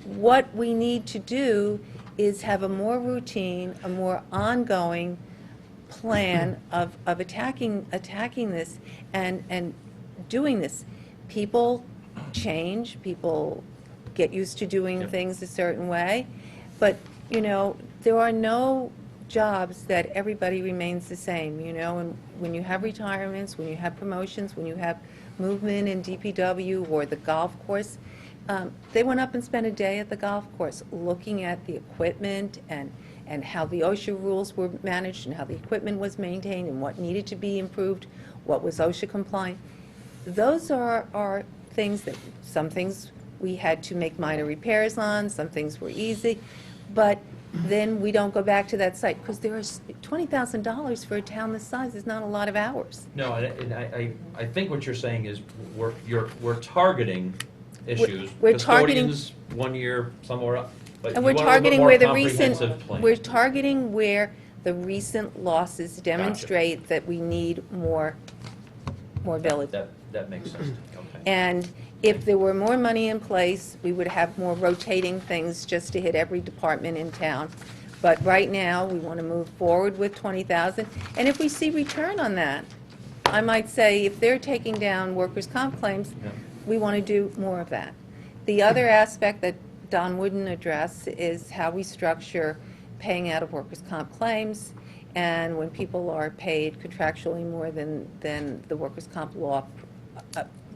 what we need to do is have a more routine, a more ongoing plan of attacking this and doing this. People change, people get used to doing Yep. things a certain way, but, you know, there are no jobs that everybody remains the same, you know, and when you have retirements, when you have promotions, when you have movement in DPW or the golf course, they went up and spent a day at the golf course looking at the equipment and how the OSHA rules were managed and how the equipment was maintained and what needed to be improved, what was OSHA compliant. Those are things that, some things we had to make minor repairs on, some things were easy, but then we don't go back to that site, because there is $20,000 for a town this size is not a lot of hours. No, and I think what you're saying is we're targeting issues. we're targeting- Custodians, 1 year, somewhere up, but And you we're want a little bit targeting more where the recent, comprehensive plan. we're targeting where the recent losses demonstrate that we need more ability. That makes sense, okay. And if there were more money in place, we would have more rotating things just to hit every department in town. But right now, we want to move forward with 20,000. And if we see return on that, I might say if they're taking down workers' comp claims, Yeah. we want to do more of that. The other aspect that Don wouldn't address is how we structure paying out of workers' comp claims, and when people are paid contractually more than the workers' comp law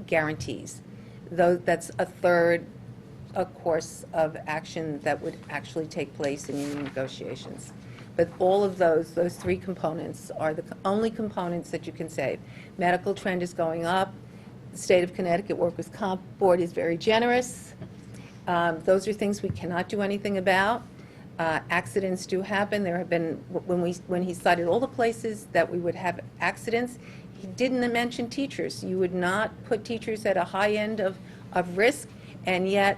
guarantees. Though that's a third, course of action that would actually take place in union negotiations. But all of those three components are the only components that you can save. Medical trend is going up. The State of Connecticut Workers' Comp Board is very generous. Those are things we cannot do anything about. Accidents do happen. There have been, when he cited all the places that we would have accidents, he didn't mention teachers. You would not put teachers at a high end of risk, and yet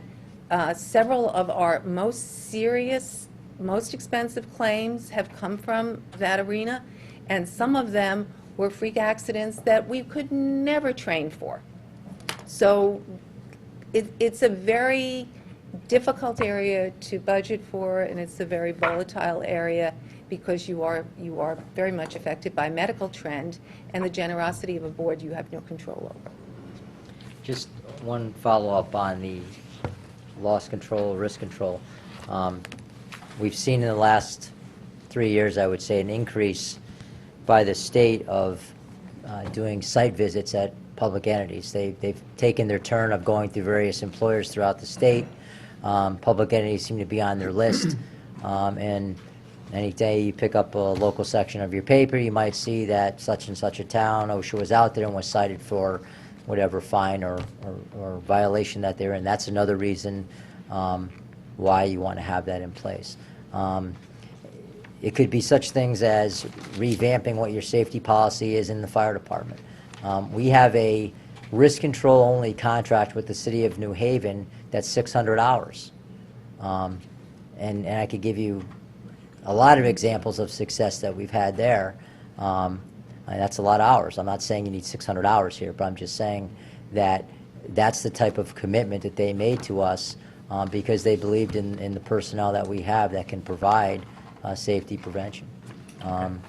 several of our most serious, most expensive claims have come from that arena, and some of them were freak accidents that we could never train for. So it's a very difficult area to budget for, and it's a very volatile area because you are very much affected by medical trend and the generosity of a board you have no control over. Just one follow-up on the loss control, risk control. We've seen in the last 3 years, I would say, an increase by the state of doing site visits at public entities. They've taken their turn of going through various employers throughout the state. Public entities seem to be on their list. And any day you pick up a local section of your paper, you might see that such and such a town, OSHA was out there and was cited for whatever fine or violation that they're in. That's another reason why you want to have that in place. It could be such things as revamping what your safety policy is in the fire department. We have a risk control only contract with the city of New Haven that's 600 hours. And I could give you a lot of examples of success that we've had there. And that's a lot of hours. I'm not saying you need 600 hours here, but I'm just saying that that's the type of commitment that they made to us because they believed in the personnel that we have that can provide safety prevention. Mr.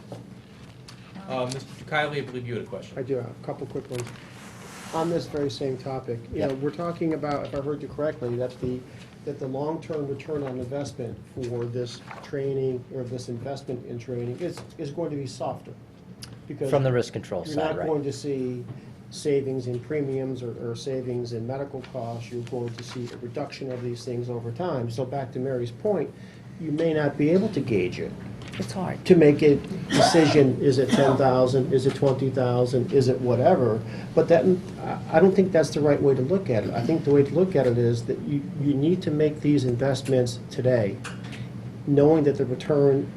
Kiley, I believe you had a question. I do have a couple quick ones. On this very same topic, you know, Yep. we're talking about, if I heard you correctly, that the long-term return on investment for this training or this investment in training is going to be softer. Because From the risk control you're side, not right? going to see savings in premiums or savings in medical costs. You're going to see a reduction of these things over time. So back to Mary's point, you may not be able to gauge it It's hard. to make a decision, is it 10,000, is it 20,000, is it whatever? But that, I don't think that's the right way to look at it. I think the way to look at it is that you need to make these investments today, knowing that the return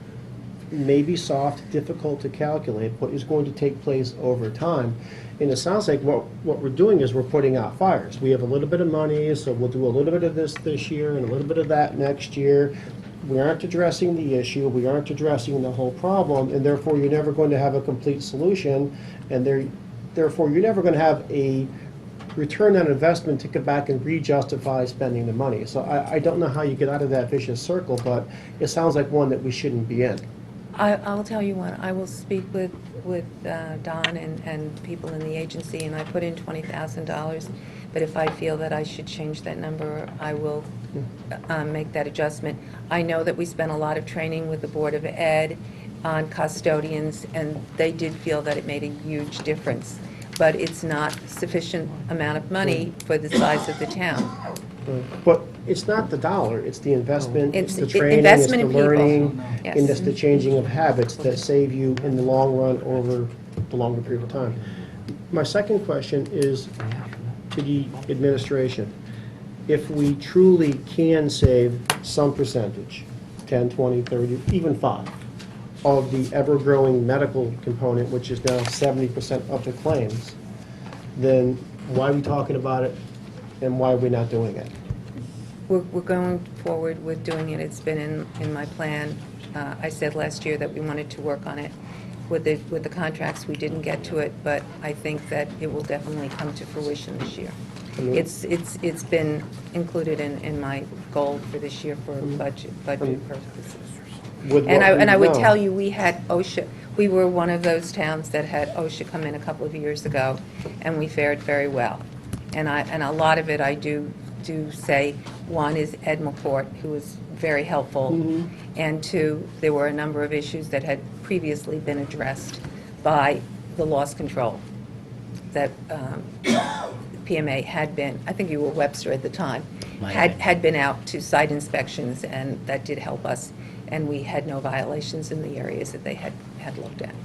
may be soft, difficult to calculate, but is going to take place over time. And it sounds like what we're doing is we're putting out fires. We have a little bit of money, so we'll do a little bit of this year and a little bit of that next year. We aren't addressing the issue, we aren't addressing the whole problem, and therefore you're never going to have a complete solution, and therefore you're never going to have a return on investment to come back and re-justify spending the money. So I don't know how you get out of that vicious circle, but it sounds like one that we shouldn't be in. I'll tell you what, I will speak with Don and people in the agency, and I put in $20,000, but if I feel that I should change that number, I will make that adjustment. I know that we spent a lot of training with the Board of Ed on custodians, and they did feel that it made a huge difference, but it's not sufficient amount of money for the size of the town. But it's not the dollar, it's the investment, it's the training, it's investment the in people. learning, Yes. and it's the changing of habits that save you in the long run over the longer period of time. My second question is to the administration. If we truly can save some percentage, 10, 20, 30, even 5, of the ever-growing medical component, which is now 70% of the claims, then why are we talking about it, and why are we not doing it? We're going forward with doing it. It's been in my plan. I said last year that we wanted to work on it. With the contracts, we didn't get to it, but I think that it will definitely come to fruition this year. It's been included in my goal for this year for budget purposes. With And what we I would know. tell you, we had OSHA, we were one of those towns that had OSHA come in a couple of years ago, and we fared very well. And a lot of it I do say, one is Ed McCourt, who was very helpful, and two, there were a number of issues that had previously been addressed by the loss control that PMA had been, I think you were Webster at the time, had been out to site inspections, and that did help us, and we had no violations in the areas that they had looked at,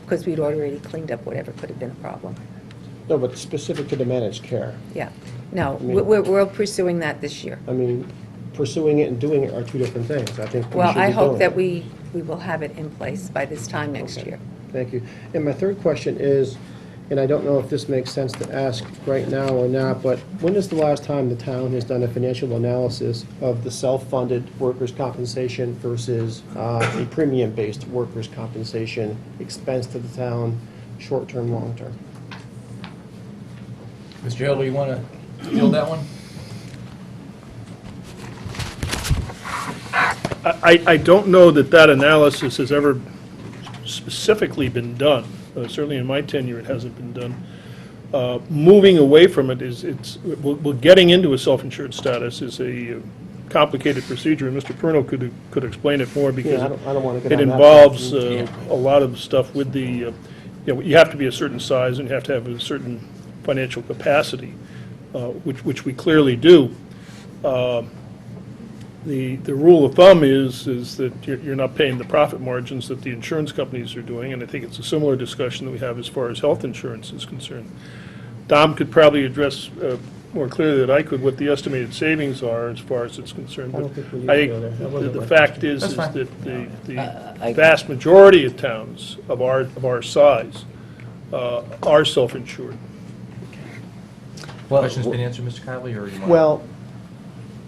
because we'd already cleaned up whatever could have been a problem. No, but specific to the managed care. Yeah. No, I mean- we're pursuing that this year. I mean, pursuing it and doing it are two different things. I think we Well, should I be hope doing that it. we will have it in place by this time next Okay. year. Thank you. And my third question is, and I don't know if this makes sense to ask right now or not, but when is the last time the town has done a financial analysis of the self-funded workers' compensation versus a premium-based workers' compensation expense to the town, short-term, long-term? Mr. Hill, you want to field that one? I don't know that analysis has ever specifically been done. Certainly in my tenure, it hasn't been done. Moving away from it well, getting into a self-insured status is a complicated procedure, and Mr. Perno could explain it more because Yeah, I don't want to get it on that. involves Yeah. a lot of stuff with the, you have to be a certain size and you have to have a certain financial capacity, which we clearly do. The rule of thumb is that you're not paying the profit margins that the insurance companies are doing, and I think it's a similar discussion that we have as far as health insurance is concerned. Dom could probably address more clearly than I could what the estimated savings are as far as it's concerned. I don't think we need But to go there. That wasn't the my fact question. is That's fine. that the I- vast majority of towns of our size are self-insured. Question's been answered, Mr. Kiley, or you want? Well,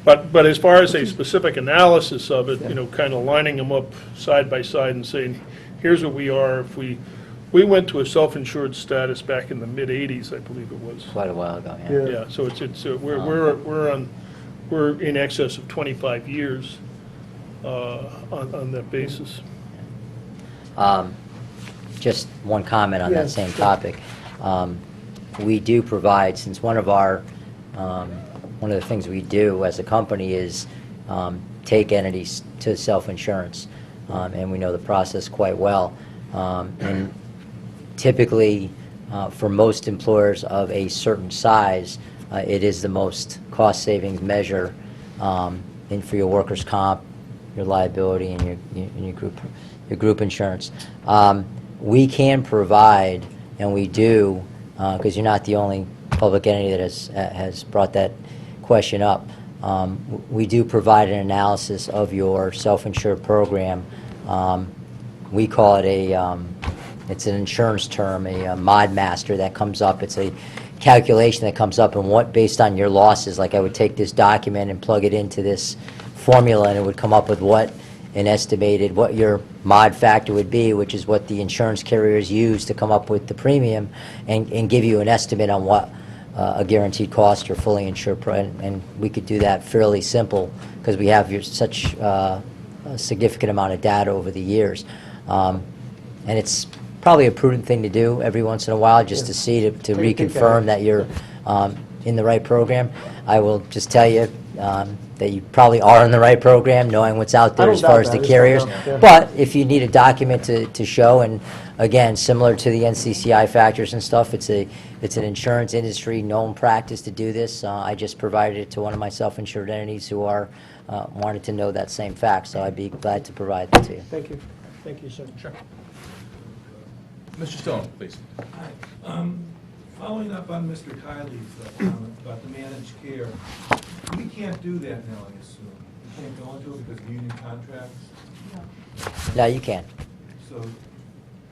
But as far as a specific analysis of it, kind of lining them up side by side and saying, here's what we are, if we went to a self-insured status back in the mid-'80s, I believe it was. Quite a while ago, yeah. Yeah. Yeah, so we're in excess of 25 years on that basis. Just one comment on Yeah, that same sure. topic. We do provide, since one of the things we do as a company is take entities to self-insurance, and we know the process quite well. And typically, for most employers of a certain size, it is the most cost savings measure. And for your workers' comp, your liability and your group insurance. We can provide, and we do, because you're not the only public entity that has brought that question up. We do provide an analysis of your self-insured program. We call it it's an insurance term, a mod master that comes up. It's a calculation that comes up, and what, based on your losses, like I would take this document and plug it into this formula, and it would come up with what your mod factor would be, which is what the insurance carriers use to come up with the premium, and give you an estimate on what a guaranteed cost or fully insured, and we could do that fairly simple because we have such a significant amount of data over the years. And it's probably a prudent thing to do every once in a while, just to see, to reconfirm that you're in the right program. I will just tell you that you probably are in the right program, knowing what's out there as far as the carriers. But if you need a document to show, and again, similar to the NCCI factors and stuff, it's an insurance industry known practice to do this. I just provided it to one of my self-insured entities who wanted to know that same fact, so I'd be glad to provide that to you. Thank you. Thank you, sir. Sure. Mr. Stone, please. Hi. Following up on Mr. Kiley's comment about the managed care, we can't do that now, I assume. We can't go into it because of union contracts? Yeah, you can. So,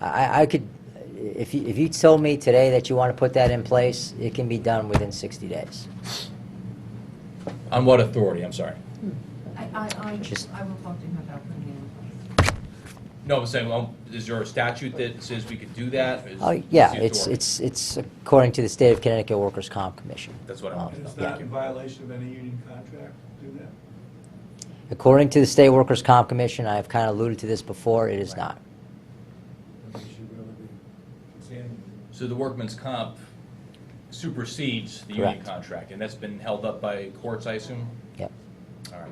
I could, if you told me today that you want to put that in place, it can be done within 60 days. On what authority, I'm sorry? I will Just- talk to him about putting it in place. No, I'm saying, well, is there a statute that says we could do that? Oh, yeah, what's the authority? it's according to the State of Connecticut Workers' Comp Commission. That's what I wanted to and know. it's Thank not in you. violation of any union contract to do that? According to the State Workers' Comp Commission, I've kind of alluded to this before, it is not. We should really be examining. So the workman's comp supersedes the union Correct. contract, and that's been held up by courts, I assume? Yep. All right.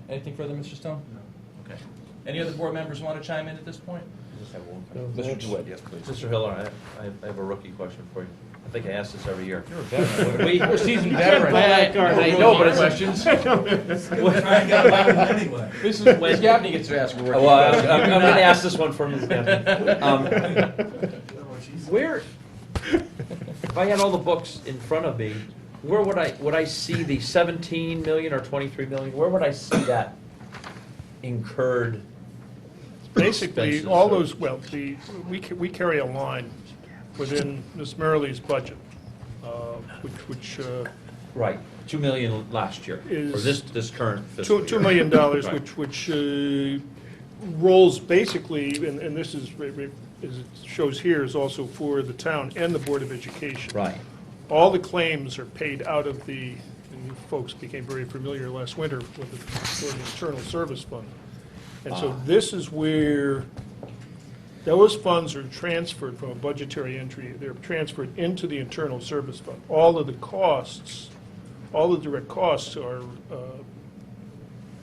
Anything further, Mr. Stone? No. Okay. Any other board members want to chime in at this point? Mr. DeWitt, yes, please. Mr. Hiller, I have a rookie question for you. I think I ask this every year. You're a veteran. We- You're a seasoned veteran. I know, but it's questions. Try and get elected anyway. Ms. Gabney gets to ask a rookie Well, I'm question. going to ask this one for Ms. Gavin. Where, if I had all the books in front of me, where would I see the 17 million or 23 million? Where would I see that incurred? Basically, Expenses, all or- those, well, we carry a line within Ms. Merrili's budget, which Right, 2 million last year, or Is- this current fiscal year. $2 million, Right. which rolls basically, and this is, as it shows here, is also for the town and the Board of Education. Right, All the claims are paid out of the, and you folks became very familiar last winter with the Internal Service Fund. And so this is where those funds are transferred from a budgetary entry. They're transferred into the Internal Service Fund. All of the costs, all the direct costs are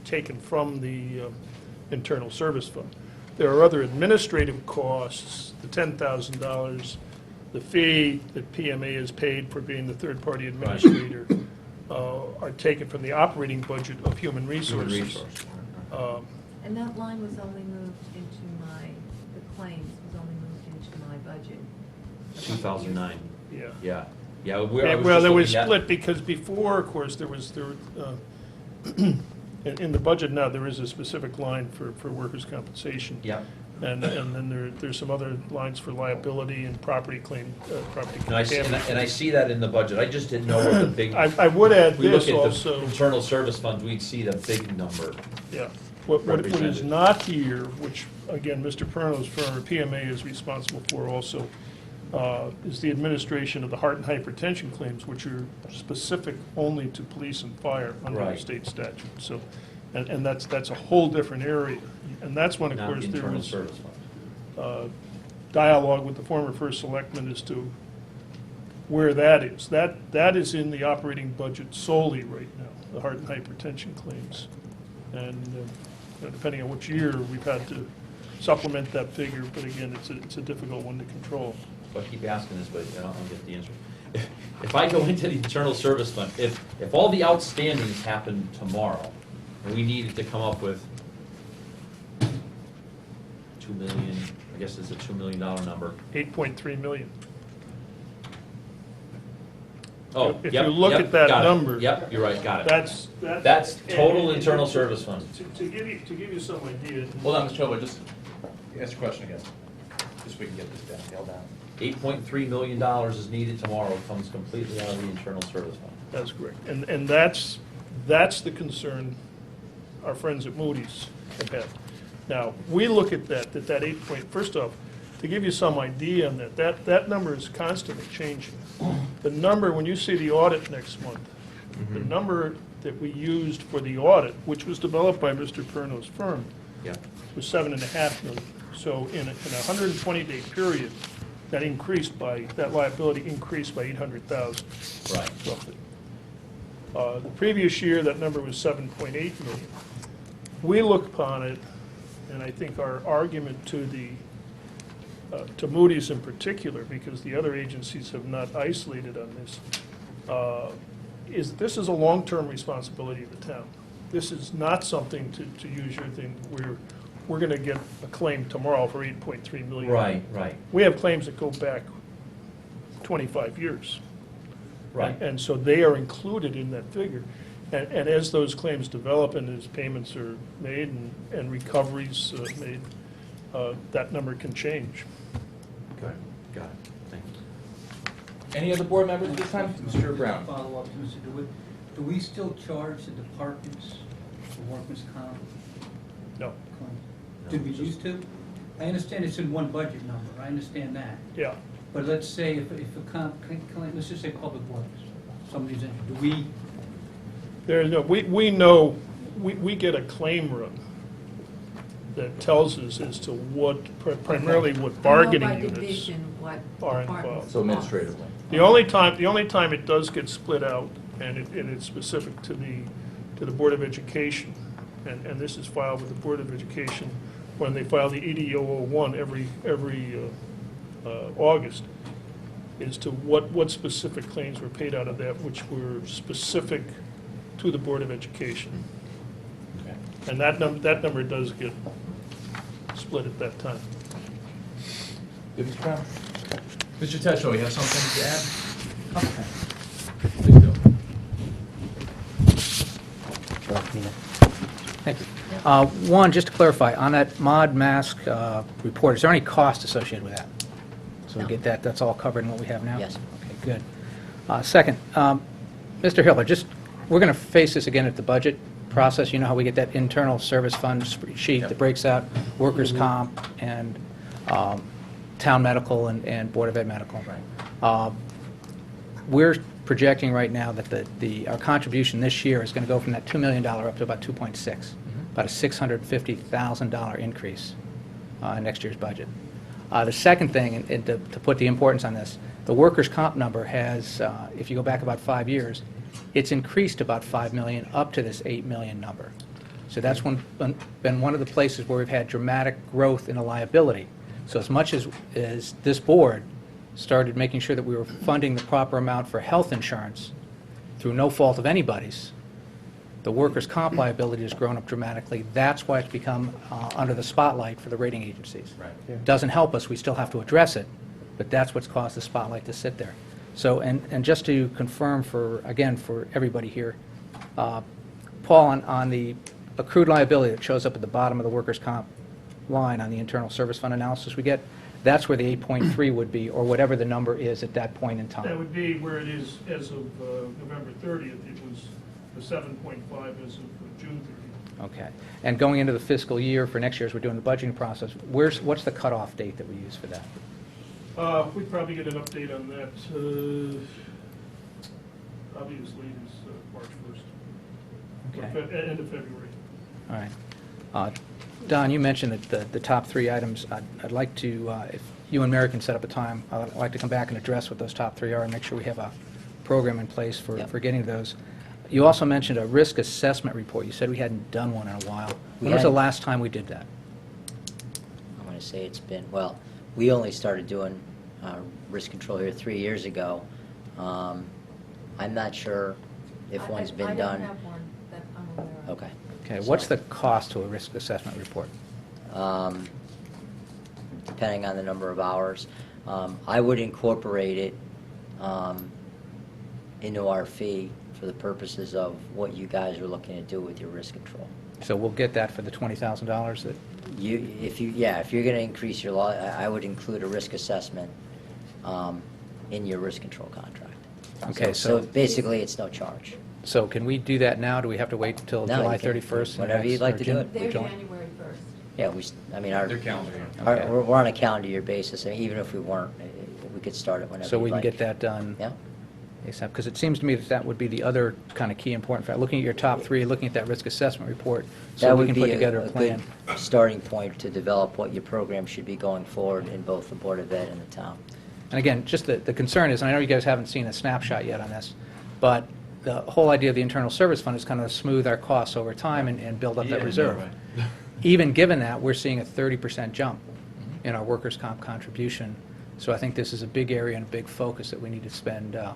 taken from the Internal Service Fund. There are other administrative costs, the $10,000, the fee that PMA is paid for being the third-party administrator, are taken from the operating budget of Human human Resources. resource. And that line was only moved into the claims was only moved into my budget. 2009, Yeah. yeah. Yeah, Yeah, I was well, just there was looking at- split, because before, of course, in the budget now, there is a specific line for workers' compensation. Yeah. And then there's some other lines for liability and property claim, property And I see, damage. and I see that in the budget, I just didn't know what the big. I would add We look this at the also, internal service funds, we'd see the big number. yeah. What is represented. not here, which, again, Mr. Perno's firm, or PMA, is responsible for also, is the administration of the heart and hypertension claims, which are specific only to police and fire under the Right. state statute. So, and that's a whole different area. And that's when, of Not the course, there internal was service fund. dialogue with the former first selectman as to where that is. That is in the operating budget solely right now, the heart and hypertension claims. And depending on which year, we've had to supplement that figure, but again, it's a difficult one to control. I keep asking this, but I don't get the answer. If I go into the internal service fund, if all the outstandings happen tomorrow, and we needed to come up with 2 million, I guess it's a $2 million number. 8.3 million. Oh, If yep, you look yep, at that got it. number, Yep, you're right, got it. That's total internal service fund. To give you some idea. Hold on, Mr. Chilwood, just ask the question again, just so we can get this down, nailed down. $8.3 million is needed tomorrow, it comes completely out of the internal service fund. That's correct. And that's the concern our friends at Moody's have had. Now, we look at that 8 point, first off, to give you some idea on that number is constantly changing. The number, when you see the audit next month, the number that we used for the audit, which was developed by Mr. Perno's firm, Yep. was 7.5 million. So in a 120-day period, that liability increased by 800,000 Right. roughly. The previous year, that number was 7.8 million. We look upon it, and I think our argument to Moody's in particular, because the other agencies have not isolated on this, is this is a long-term responsibility of the town. This is not something, to use your thing, we're going to get a claim tomorrow for 8.3 million. Right, right, We have claims that go back 25 years. right. And so they are included in that figure. And as those claims develop and as payments are made and recoveries made, that number can change. Got it, thank you. Any other board members at this time? Mr. Brown? Follow up to Mr. DeWitt. Do we still charge the departments for workers' comp No, claims? Did we used to? I understand it's in one budget number, I understand that. yeah. But let's say if a let's just say public works, somebody's in, do we, We know, we get a claim run that tells us as to what, primarily what bargaining By units division, what are departments involved. So administratively. The only time it does get split out, and it's specific to the Board of Education, and this is filed with the Board of Education when they file the ED-001 every August, as to what specific claims were paid out of that, which were specific to the Board of Education. Okay. And that number does get split at that time. Good, Mr. Brown? Mr. Tesho, you have something to add? Okay. Please do. Thank you. One, just to clarify, on that mod mask report, is there any cost associated with that? So we No. get that, that's all covered in what we have now? Yes. Okay, good. Second, Mr. Hiller, we're going to face this again at the budget process. You know how we get that internal service fund sheet Yep. that breaks out workers' comp and town medical and Board of Ed medical. Right. We're projecting right now that our contribution this year is going to go from that $2 million up to about 2.6, about a $650,000 increase in next year's budget. The second thing, and to put the importance on this, the workers' comp number has, if you go back about 5 years, it's increased about $5 million up to this $8 million number. So that's been one of the places where we've had dramatic growth in the liability. So as much as this board started making sure that we were funding the proper amount for health insurance through no fault of anybody's, the workers' comp liability has grown up dramatically. That's why it's become under the spotlight for the rating agencies. Right. Yeah. Doesn't help us, we still have to address it, but that's what's caused the spotlight to sit there. So, and just to confirm for everybody here, Paul, on the accrued liability that shows up at the bottom of the workers' comp line on the internal service fund analysis we get, that's where the 8.3 would be, or whatever the number is at that point in That time. would be where it is as of November 30th. It was the 7.5 as of June 30th. Okay. And going into the fiscal year for next year, as we're doing the budgeting process, what's the cutoff date that we use for that? We'd probably get an update on that, probably as late as March 1st. Okay. Or end of February. All right. Don, you mentioned that the top three items. I'd like to, if you and Mary can set up a time, I'd like to come back and address what those top three are and make sure we have a program in place for Yep. getting to those. You also mentioned a risk assessment report. You said we hadn't done one in a while. When was the hadn't. last time we did that? I'm going to say it's been, well, we only started doing risk control here 3 years ago. I'm not sure if one's been I done. don't have one that I'm aware of. Okay. Okay. What's the cost to a risk assessment report? depending on the number of hours. I would incorporate it into our fee for the purposes of what you guys are looking to do with your risk control. So we'll get that for the $20,000 that, If you're going to increase your law, I would include a risk assessment in your risk control contract. Okay, So so- basically, it's no charge. so can we do that now? Do we have to wait until No, July you can- 31st? whatever you'd like to do it. They're July? January 1st. Yeah, I mean, Their calendar year. Okay. we're on a calendar year basis, and even if we weren't, we could start it whenever So you'd we can like. get that done Yeah. ASAP? Because it seems to me that that would be the other kind of key important fact. Looking at your top three, looking at that risk assessment report, so That we would can be put together a good plan. starting point to develop what your program should be going forward in both the Board of Ed and the town. And again, just the concern is, and I know you guys haven't seen a snapshot yet on this, but the whole idea of the internal service fund is kind of smooth our costs over time and build up Yeah, that reserve. no, right. Even given that, we're seeing a 30% jump in our workers' comp contribution. So I think this is a big area and a big focus that we need to spend a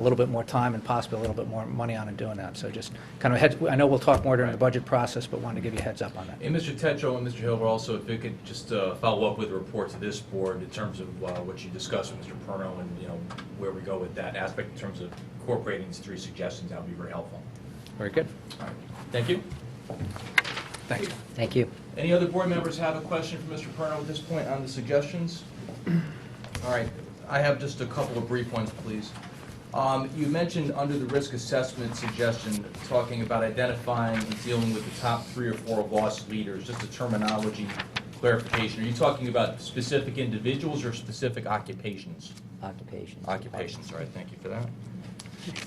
little bit more time and possibly a little bit more money on in doing that. So just kind of heads, I know we'll talk more during the budget process, but wanted to give you a heads up on that. And Mr. Tetro and Mr. Hilber, also, if you could just follow up with a report to this board in terms of what you discussed with Mr. Perno and, where we go with that aspect in terms of incorporating these three suggestions, that would be very helpful. Very good. All right. Thank you. Thank you. Thank you. Any other board members have a question for Mr. Perno at this point on the suggestions? All right, I have just a couple of brief ones, please. You mentioned under the risk assessment suggestion, talking about identifying and dealing with the top 3 or 4 loss leaders, just a terminology clarification. Are you talking about specific individuals or specific occupations? Occupations. Occupations, all right, thank you for that.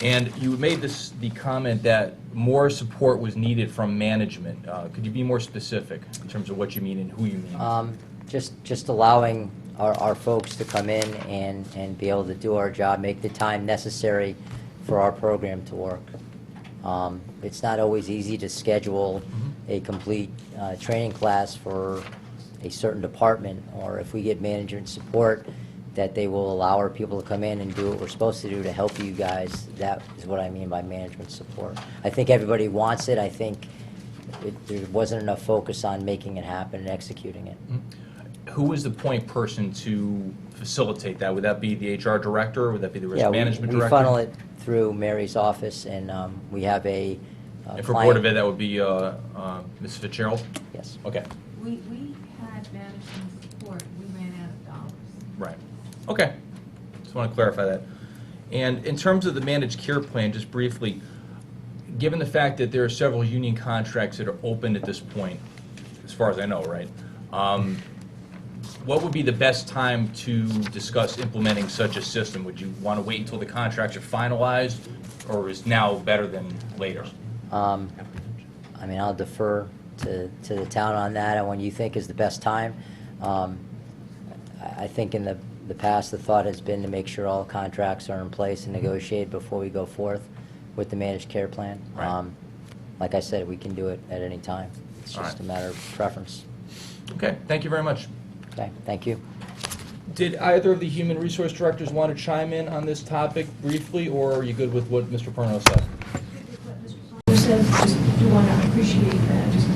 And you made the comment that more support was needed from management. Could you be more specific in terms of what you mean and who you mean? Just allowing our folks to come in and be able to do our job, make the time necessary for our program to work. It's not always easy to schedule a complete training class for a certain department, or if we get management support, that they will allow our people to come in and do what we're supposed to do to help you guys. That is what I mean by management support. I think everybody wants it. I think there wasn't enough focus on making it happen and executing it. Who is the point person to facilitate that? Would that be the HR director, or would that be the risk Yeah, management we director? funnel it through Mary's office, and we have a And for client- Board of Ed, that would be Ms. Fitzgerald? Yes. Okay, We had management support, we ran out of dollars. right. Okay, just want to clarify that. And in terms of the managed care plan, just briefly, given the fact that there are several union contracts that are open at this point, as far as I know, right? What would be the best time to discuss implementing such a system? Would you want to wait until the contracts are finalized, or is now better than later? I mean, I'll defer to the town on that, and when you think is the best time. I think in the past, the thought has been to make sure all contracts are in place and negotiated before we go forth with the managed care plan. Right. Like I said, we can do it at any time. It's All just right. a matter of preference. Okay, thank you very much. Okay, thank you. Did either of the human resource directors want to chime in on this topic briefly, or are you good with what Mr. Perno said? said, just do want to appreciate just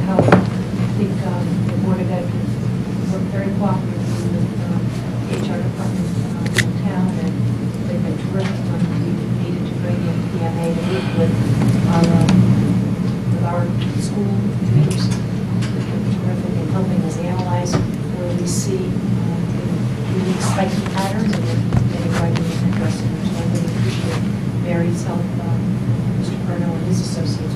how I think the Board of Ed worked very cooperatively with the HR department in town, and they've been terrific when we needed to bring in PMA to work with our school leaders. They've been terrific in helping us analyze where we see unique spiking patterns and getting right in and addressing them. So I really appreciate Mary's help, Mr. Perno and his associates.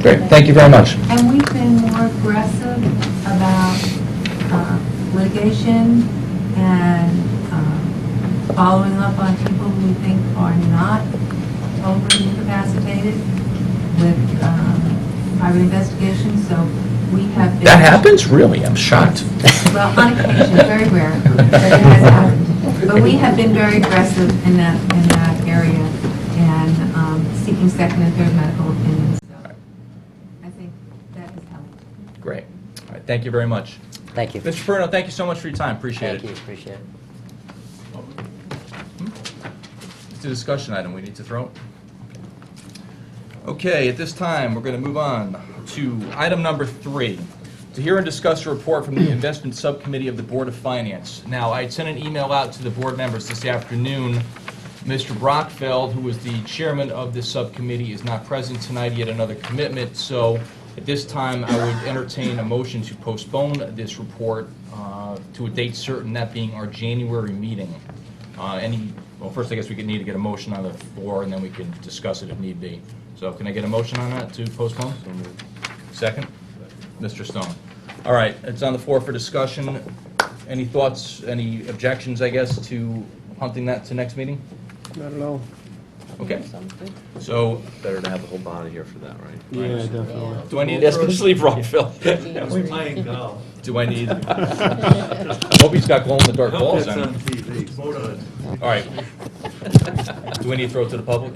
Great, thank you very much. And we've been more aggressive about litigation and following up on people who we think are not overly incapacitated with private investigations, so we have been... That happens? Really? I'm shocked. Well, on occasion, very rare, but it has happened. But we have been very aggressive in that area and seeking second and third medical opinions. So I think that has helped. Great. All right, thank you very much. Thank you. Mr. Perno, thank you so much for your time. Appreciate Thank you, it. appreciate it. It's a discussion item. We need to throw it. Okay, at this time, we're going to move on to item number 3, to hear and discuss a report from the Investment Subcommittee of the Board of Finance. Now, I had sent an email out to the board members this afternoon. Mr. Brockfeld, who was the chairman of this subcommittee, is not present tonight. He had another commitment, so at this time, I would entertain a motion to postpone this report to a date certain, that being our January meeting. Well, first, I guess we could need to get a motion on the floor, and then we can discuss it if need be. So can I get a motion on that to postpone? Second? Mr. Stone. All right, it's on the floor for discussion. Any thoughts, any objections, I guess, to punting that to next meeting? Not at all. Okay. So, Better to have the whole body here for that, right? Yeah, definitely. do I need, especially Brockville, We're playing golf. do I need, I hope he's got glow-in-the-dark balls That's on on him. TV. Vote on it. All right. Do we need to throw it to the public?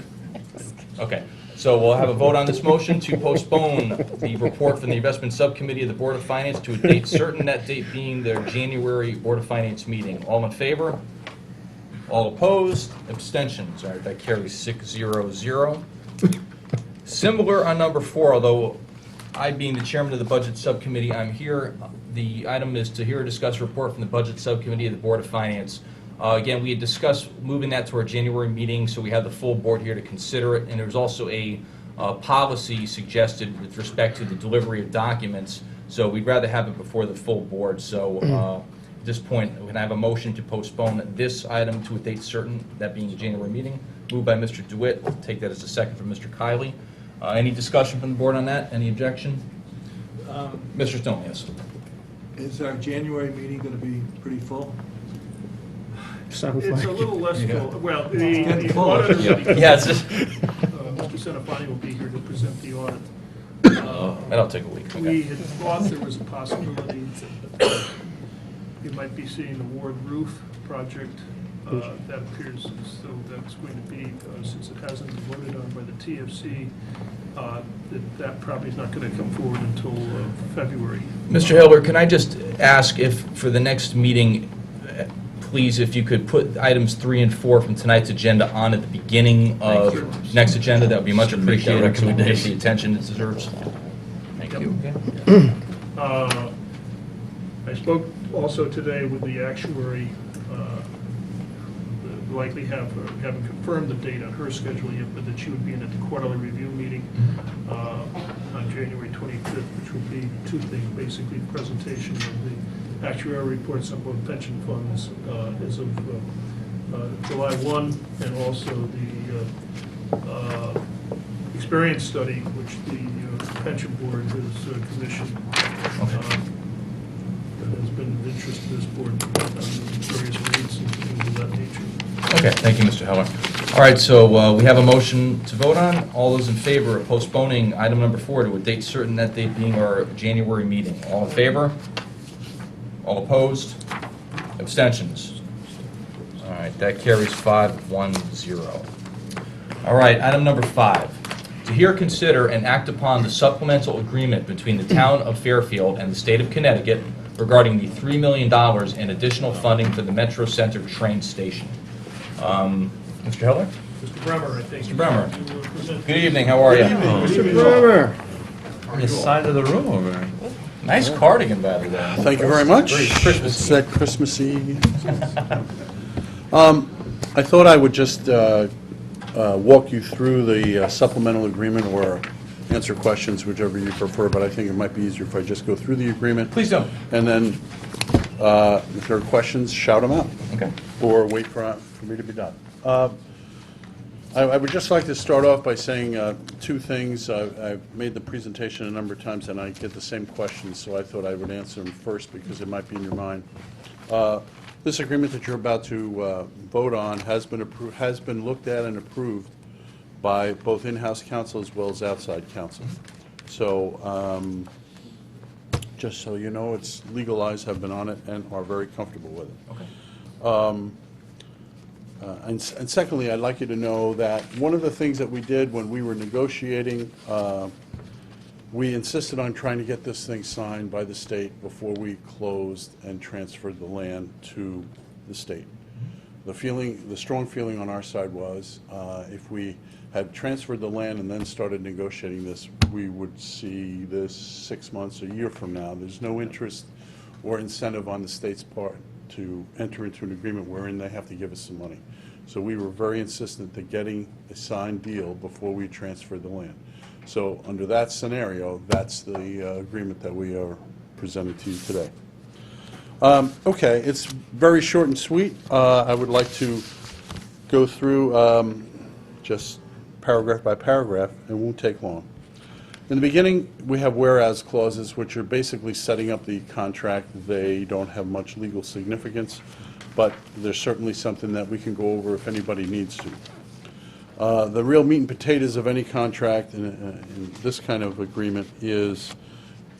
Okay. So we'll have a vote on this motion to postpone the report from the Investment Subcommittee of the Board of Finance to a date certain, that date being their January Board of Finance meeting. All in favor? All opposed? Abstentions? All right, that carries 6-0-0. Similar on number 4, although I, being the chairman of the Budget Subcommittee, I'm here. The item is to hear and discuss a report from the Budget Subcommittee of the Board of Finance. Again, we had discussed moving that to our January meeting, so we have the full board here to consider it. And there was also a policy suggested with respect to the delivery of documents, so we'd rather have it before the full board. So at this point, we can have a motion to postpone this item to a date certain, that being the January meeting. Moved by Mr. DeWitt. I'll take that as a second from Mr. Kiley. Any discussion from the board on that? Any objection? Mr. Stone, yes. Is our January meeting going to be pretty full? Sounds It's a like. little less Yeah. full, well, getting the full. auditor, Yeah, it's just, Mr. Centofanti will be here to present the audit. that'll take a week. We Okay. had thought there was a possibility that you might be seeing the Ward Roof project. That appears as though that's going to be, since it hasn't been voted on by the TFC, that probably is not going to come forward until February. Mr. Hiller, can I just ask if, for the next meeting, please, if you could put items 3 and 4 from tonight's agenda on at the beginning of next agenda, that would be much Should make that appreciated, so we can get the recommendation. attention it deserves. Thank you. I spoke also today with the actuary, likely haven't confirmed the date on her schedule yet, but that she would be in at the quarterly review meeting on January 25th, which would be two things, basically presentation of the actuarial reports on both pension funds as of July 1, and also the experience study, which the pension board has commissioned. That has been of interest to this board on various rates and things of that nature. Okay, thank you, Mr. Heller. All right, so we have a motion to vote on. All those in favor of postponing item number 4 to a date certain, that date being our January meeting. All in favor? All opposed? Abstentions? All right, that carries 5-1-0. All right, item number 5. To hear, consider, and act upon the supplemental agreement between the town of Fairfield and the state of Connecticut regarding the $3 million in additional funding for the Metro Center train station. Mr. Heller? Mr. Bremer, I think. Mr. Bremer. You will present- Good evening, how are you? Mr. Bremer. On the side of the room over there. Nice cardigan, by the way. Thank you very much. Very Christmassy. It's that Christmassy. I thought I would just walk you through the supplemental agreement or answer questions, whichever you prefer, but I think it might be easier if I just go through the agreement. Please do. And then, if there are questions, shout them out. Okay. Or wait for me to be done. I would just like to start off by saying two things. I've made the presentation a number of times, and I get the same questions, so I thought I would answer them first because it might be in your mind. This agreement that you're about to vote on has been looked at and approved by both in-house counsel as well as outside counsel. So, just so you know, it's legalized, have been on it, and are very comfortable with it. Okay. And secondly, I'd like you to know that one of the things that we did when we were negotiating, we insisted on trying to get this thing signed by the state before we closed and transferred the land to the state. The strong feeling on our side was, if we had transferred the land and then started negotiating this, we would see this 6 months, a year from now. There's no interest or incentive on the state's part to enter into an agreement wherein they have to give us some money. So we were very insistent to getting a signed deal before we transferred the land. So under that scenario, that's the agreement that we are presenting to you today. Okay, it's very short and sweet. I would like to go through just paragraph by paragraph. It won't take long. In the beginning, we have whereas clauses, which are basically setting up the contract. They don't have much legal significance, but there's certainly something that we can go over if anybody needs to. The real meat and potatoes of any contract in this kind of agreement is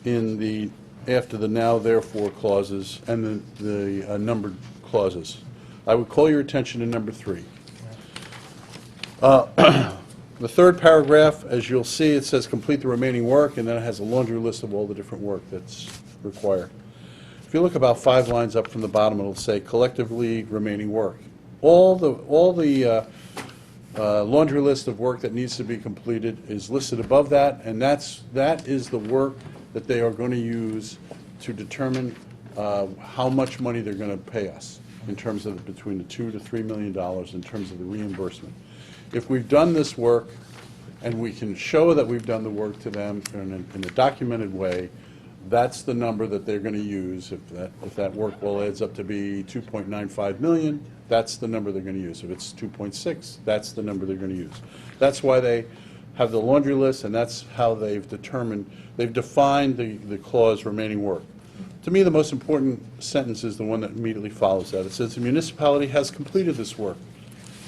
in the after the now therefore clauses and the numbered clauses. I would call your attention to number 3. The third paragraph, as you'll see, it says complete the remaining work, and then it has a laundry list of all the different work that's required. If you look about 5 lines up from the bottom, it'll say collectively remaining work. All the laundry list of work that needs to be completed is listed above that, and that is the work that they are going to use to determine how much money they're going to pay us in terms of between the $2 to $3 million in terms of the reimbursement. If we've done this work and we can show that we've done the work to them in a documented way, that's the number that they're going to use. If that work well adds up to be $2.95 million, that's the number they're going to use. If it's 2.6, that's the number they're going to use. That's why they have the laundry list, and that's how they've defined the clause remaining work. To me, the most important sentence is the one that immediately follows that. It says the municipality has completed this work,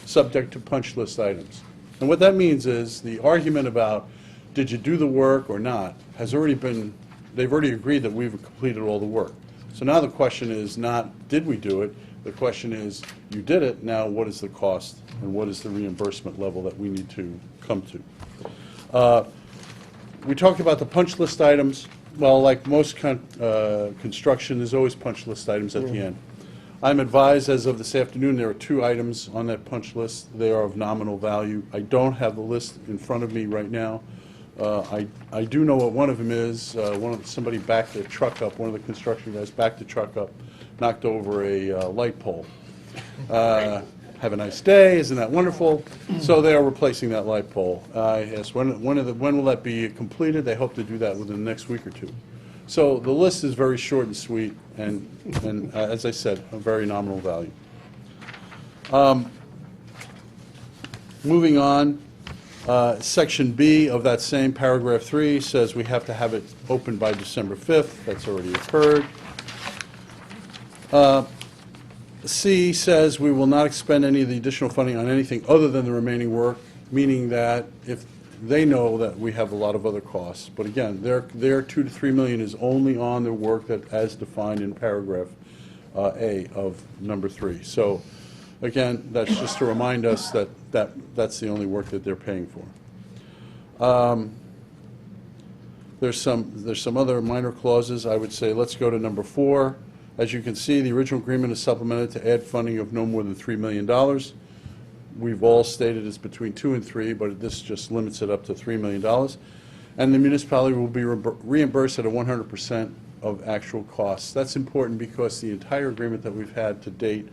subject to punch list items. And what that means is the argument about did you do the work or not has already been, they've already agreed that we've completed all the work. So now the question is not did we do it, the question is you did it, now what is the cost and what is the reimbursement level that we need to come to. We talked about the punch list items. Well, like most construction, there's always punch list items at the end. I'm advised as of this afternoon there are 2 items on that punch list. They are of nominal value. I don't have the list in front of me right now. I do know what one of them is. Somebody backed their truck up, one of the construction guys backed the truck up, knocked over a light pole. Have a nice day, isn't that wonderful? So they are replacing that light pole. I asked when will that be completed? They hope to do that within the next week or 2. So the list is very short and sweet, and as I said, a very nominal value. Moving on, Section B of that same paragraph 3 says we have to have it open by December 5th. That's already occurred. C says we will not expend any of the additional funding on anything other than the remaining work, meaning that if they know that we have a lot of other costs. But again, their $2 to $3 million is only on the work that as defined in paragraph A of number 3. So again, that's just to remind us that that's the only work that they're paying for. There's some other minor clauses. I would say let's go to number 4. As you can see, the original agreement is supplemented to add funding of no more than $3 million. We've all stated it's between 2 and 3, but this just limits it up to $3 million. And the municipality will be reimbursed at 100% of actual costs. That's important because the entire agreement that we've had to date,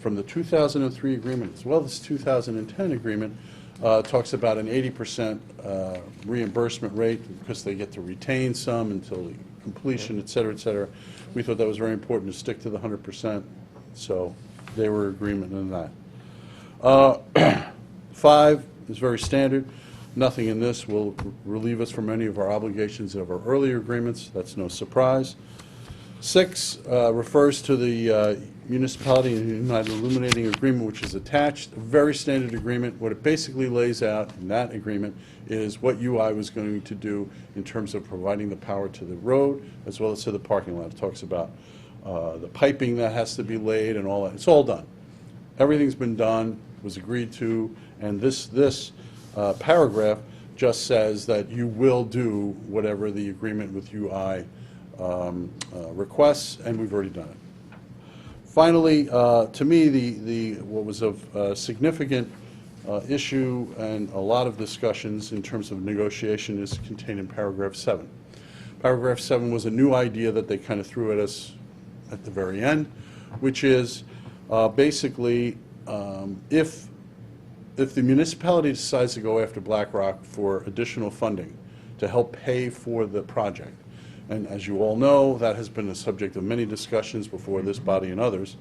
from the 2003 agreement as well as 2010 agreement, talks about an 80% reimbursement rate because they get to retain some until the completion, et cetera, et cetera. We thought that was very important to stick to the 100%, so they were in agreement on that. 5 is very standard. Nothing in this will relieve us from any of our obligations of our earlier agreements. That's no surprise. 6 refers to the municipality and United Illuminating Agreement, which is attached. A very standard agreement. What it basically lays out in that agreement is what UI was going to do in terms of providing the power to the road as well as to the parking lot. It talks about the piping that has to be laid and all that. It's all done. Everything's been done, was agreed to, and this paragraph just says that you will do whatever the agreement with UI requests, and we've already done it. Finally, to me, what was of significant issue and a lot of discussions in terms of negotiation is contained in paragraph 7. Paragraph 7 was a new idea that they kind of threw at us at the very end, which is basically if the municipality decides to go after BlackRock for additional funding to help pay for the project, and as you all know, that has been the subject of many discussions before this body and others,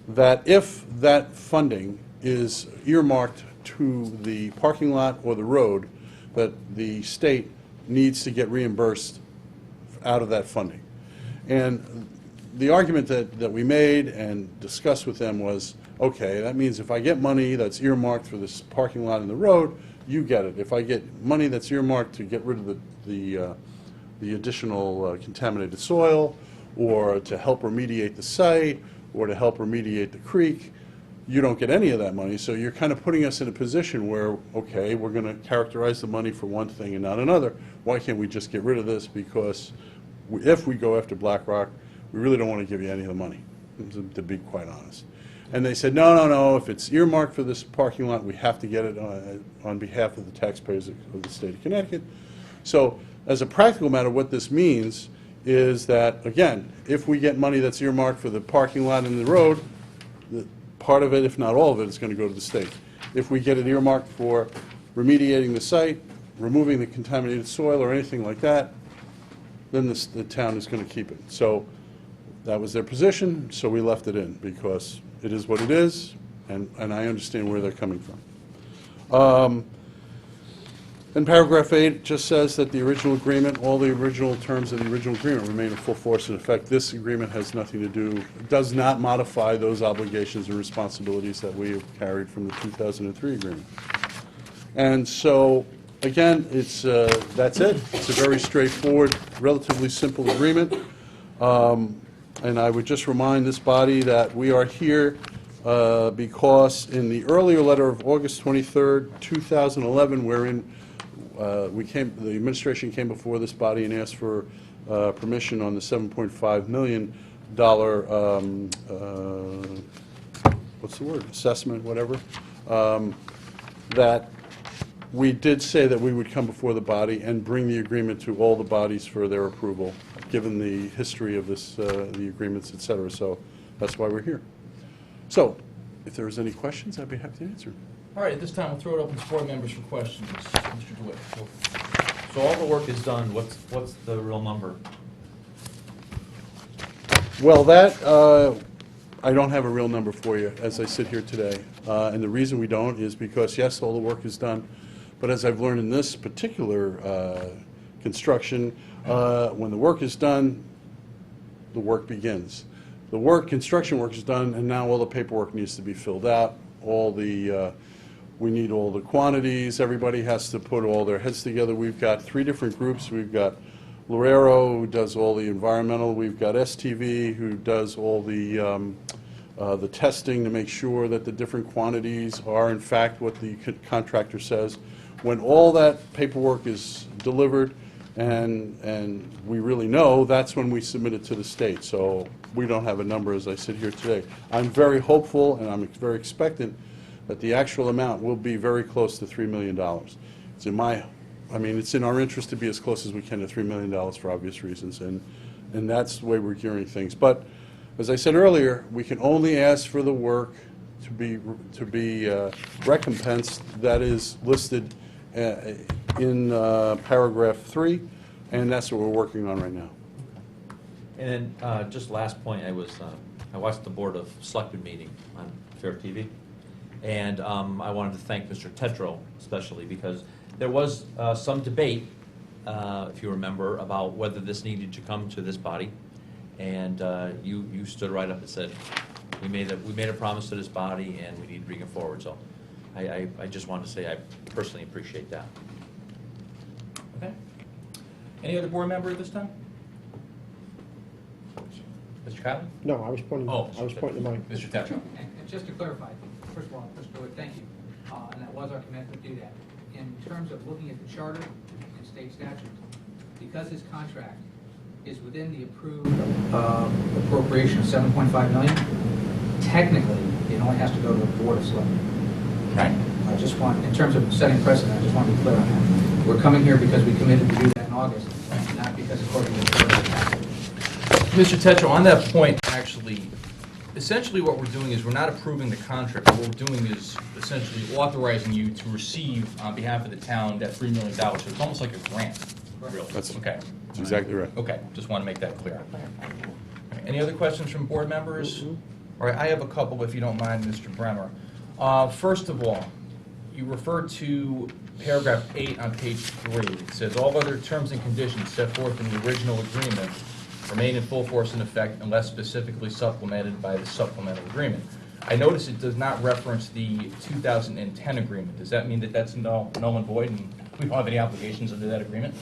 that if that funding is earmarked to the parking lot or the road, that the state needs to get reimbursed out of that funding. And the argument that we made and discussed with them was, okay, that means if I get money that's earmarked for this parking lot and the road, you get it. If I get money that's earmarked to get rid of the additional contaminated soil, or to help remediate the site, or to help remediate the creek, you don't get any of that money. So you're kind of putting us in a position where, okay, we're going to characterize the money for one thing and not another. Why can't we just get rid of this? Because if we go after BlackRock, we really don't want to give you any of the money, to be quite honest. And they said, no, if it's earmarked for this parking lot, we have to get it on behalf of the taxpayers of the state of Connecticut. So as a practical matter, what this means is that, again, if we get money that's earmarked for the parking lot and the road, part of it, if not all of it, is going to go to the state. If we get it earmarked for remediating the site, removing the contaminated soil or anything like that, then the town is going to keep it. So that was their position, so we left it in, because it is what it is, and I understand where they're coming from. And paragraph 8 just says that the original agreement, all the original terms of the original agreement remain in full force and effect. This agreement has nothing to do, does not modify those obligations and responsibilities that we have carried from the 2003 agreement. And so, again, it's that's it. It's a very straightforward, relatively simple agreement. And I would just remind this body that we are here because in the earlier letter of August 23rd, 2011, wherein the administration came before this body and asked for permission on the $7.5 million, what's the word, assessment, whatever, that we did say that we would come before the body and bring the agreement to all the bodies for their approval, given the history of this, the agreements, et cetera. So that's why we're here. So if there's any questions, I'd be happy to answer. All right, at this time, we'll throw it open to board members for questions. Mr. DeWitt. So all the work is done, what's the real number? Well, that, I don't have a real number for you as I sit here today. And the reason we don't is because, yes, all the work is done, but as I've learned in this particular construction, when the work is done, the work begins. Construction work is done, and now all the paperwork needs to be filled out. We need all the quantities. Everybody has to put all their heads together. We've got 3 different groups. We've got Lorero, who does all the environmental. We've got STV, who does all the testing to make sure that the different quantities are in fact what the contractor says. When all that paperwork is delivered and we really know, that's when we submit it to the state. So we don't have a number as I sit here today. I'm very hopeful and I'm very expectant that the actual amount will be very close to $3 million. It's in our interest to be as close as we can to $3 million for obvious reasons, and that's the way we're gearing things. But as I said earlier, we can only ask for the work to be recompensed that is listed in paragraph 3, and that's what we're working on right now. And then, just last point, I watched the Board of Selectmen meeting on Fair TV, and I wanted to thank Mr. Tetro especially, because there was some debate, if you remember, about whether this needed to come to this body, and you stood right up and said, we made a promise to this body, and we need to bring it forward. So I just wanted to say I personally appreciate that. Okay. Any other board member at this time? Mr. Kylie? No, I was pointing, Oh, I was pointing the mic. Mr. Tetra. And just to clarify, first of all, Mr. DeWitt, thank you. And that was our commitment to do that. In terms of looking at the charter and state statutes, because this contract is within the approved appropriation of $7.5 million, technically, it only has to go to the Board of Selectmen. Right. I just want, in terms of setting precedent, I just want to be clear on that. We're coming here because we committed to do that in August, not because according to the board. Mr. Tetro, on that point, actually, essentially what we're doing is we're not approving the contract. What we're doing is essentially authorizing you to receive on behalf of the town that $3 million. So it's almost like a grant, really. That's- Okay. That's exactly right. Okay, just want to make that clear. Any other questions from board members? All right, I have a couple, if you don't mind, Mr. Bremer. First of all, you refer to paragraph 8 on page 3. It says, "All other terms and conditions set forth in the original agreement remain in full force and effect unless specifically supplemented by the supplemental agreement." I notice it does not reference the 2010 agreement. Does that mean that that's null and void, and we don't have any obligations under that agreement?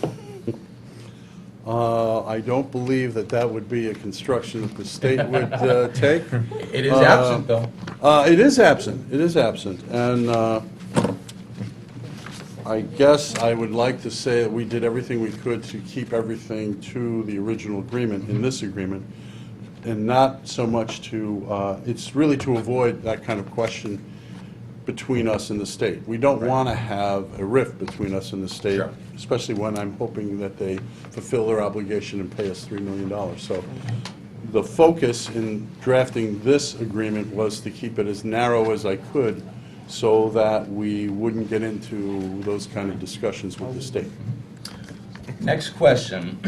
I don't believe that that would be a construction that the state would take. It is absent, though. It is absent, it is absent, and I guess I would like to say that we did everything we could to keep everything to the original agreement in this agreement, and not so much to, it's really to avoid that kind of question between us and the state. We don't want to have a rift between us and the state, Sure. especially when I'm hoping that they fulfill their obligation and pay us $3 million. So the focus in drafting this agreement was to keep it as narrow as I could so that we wouldn't get into those kind of discussions with the state. Next question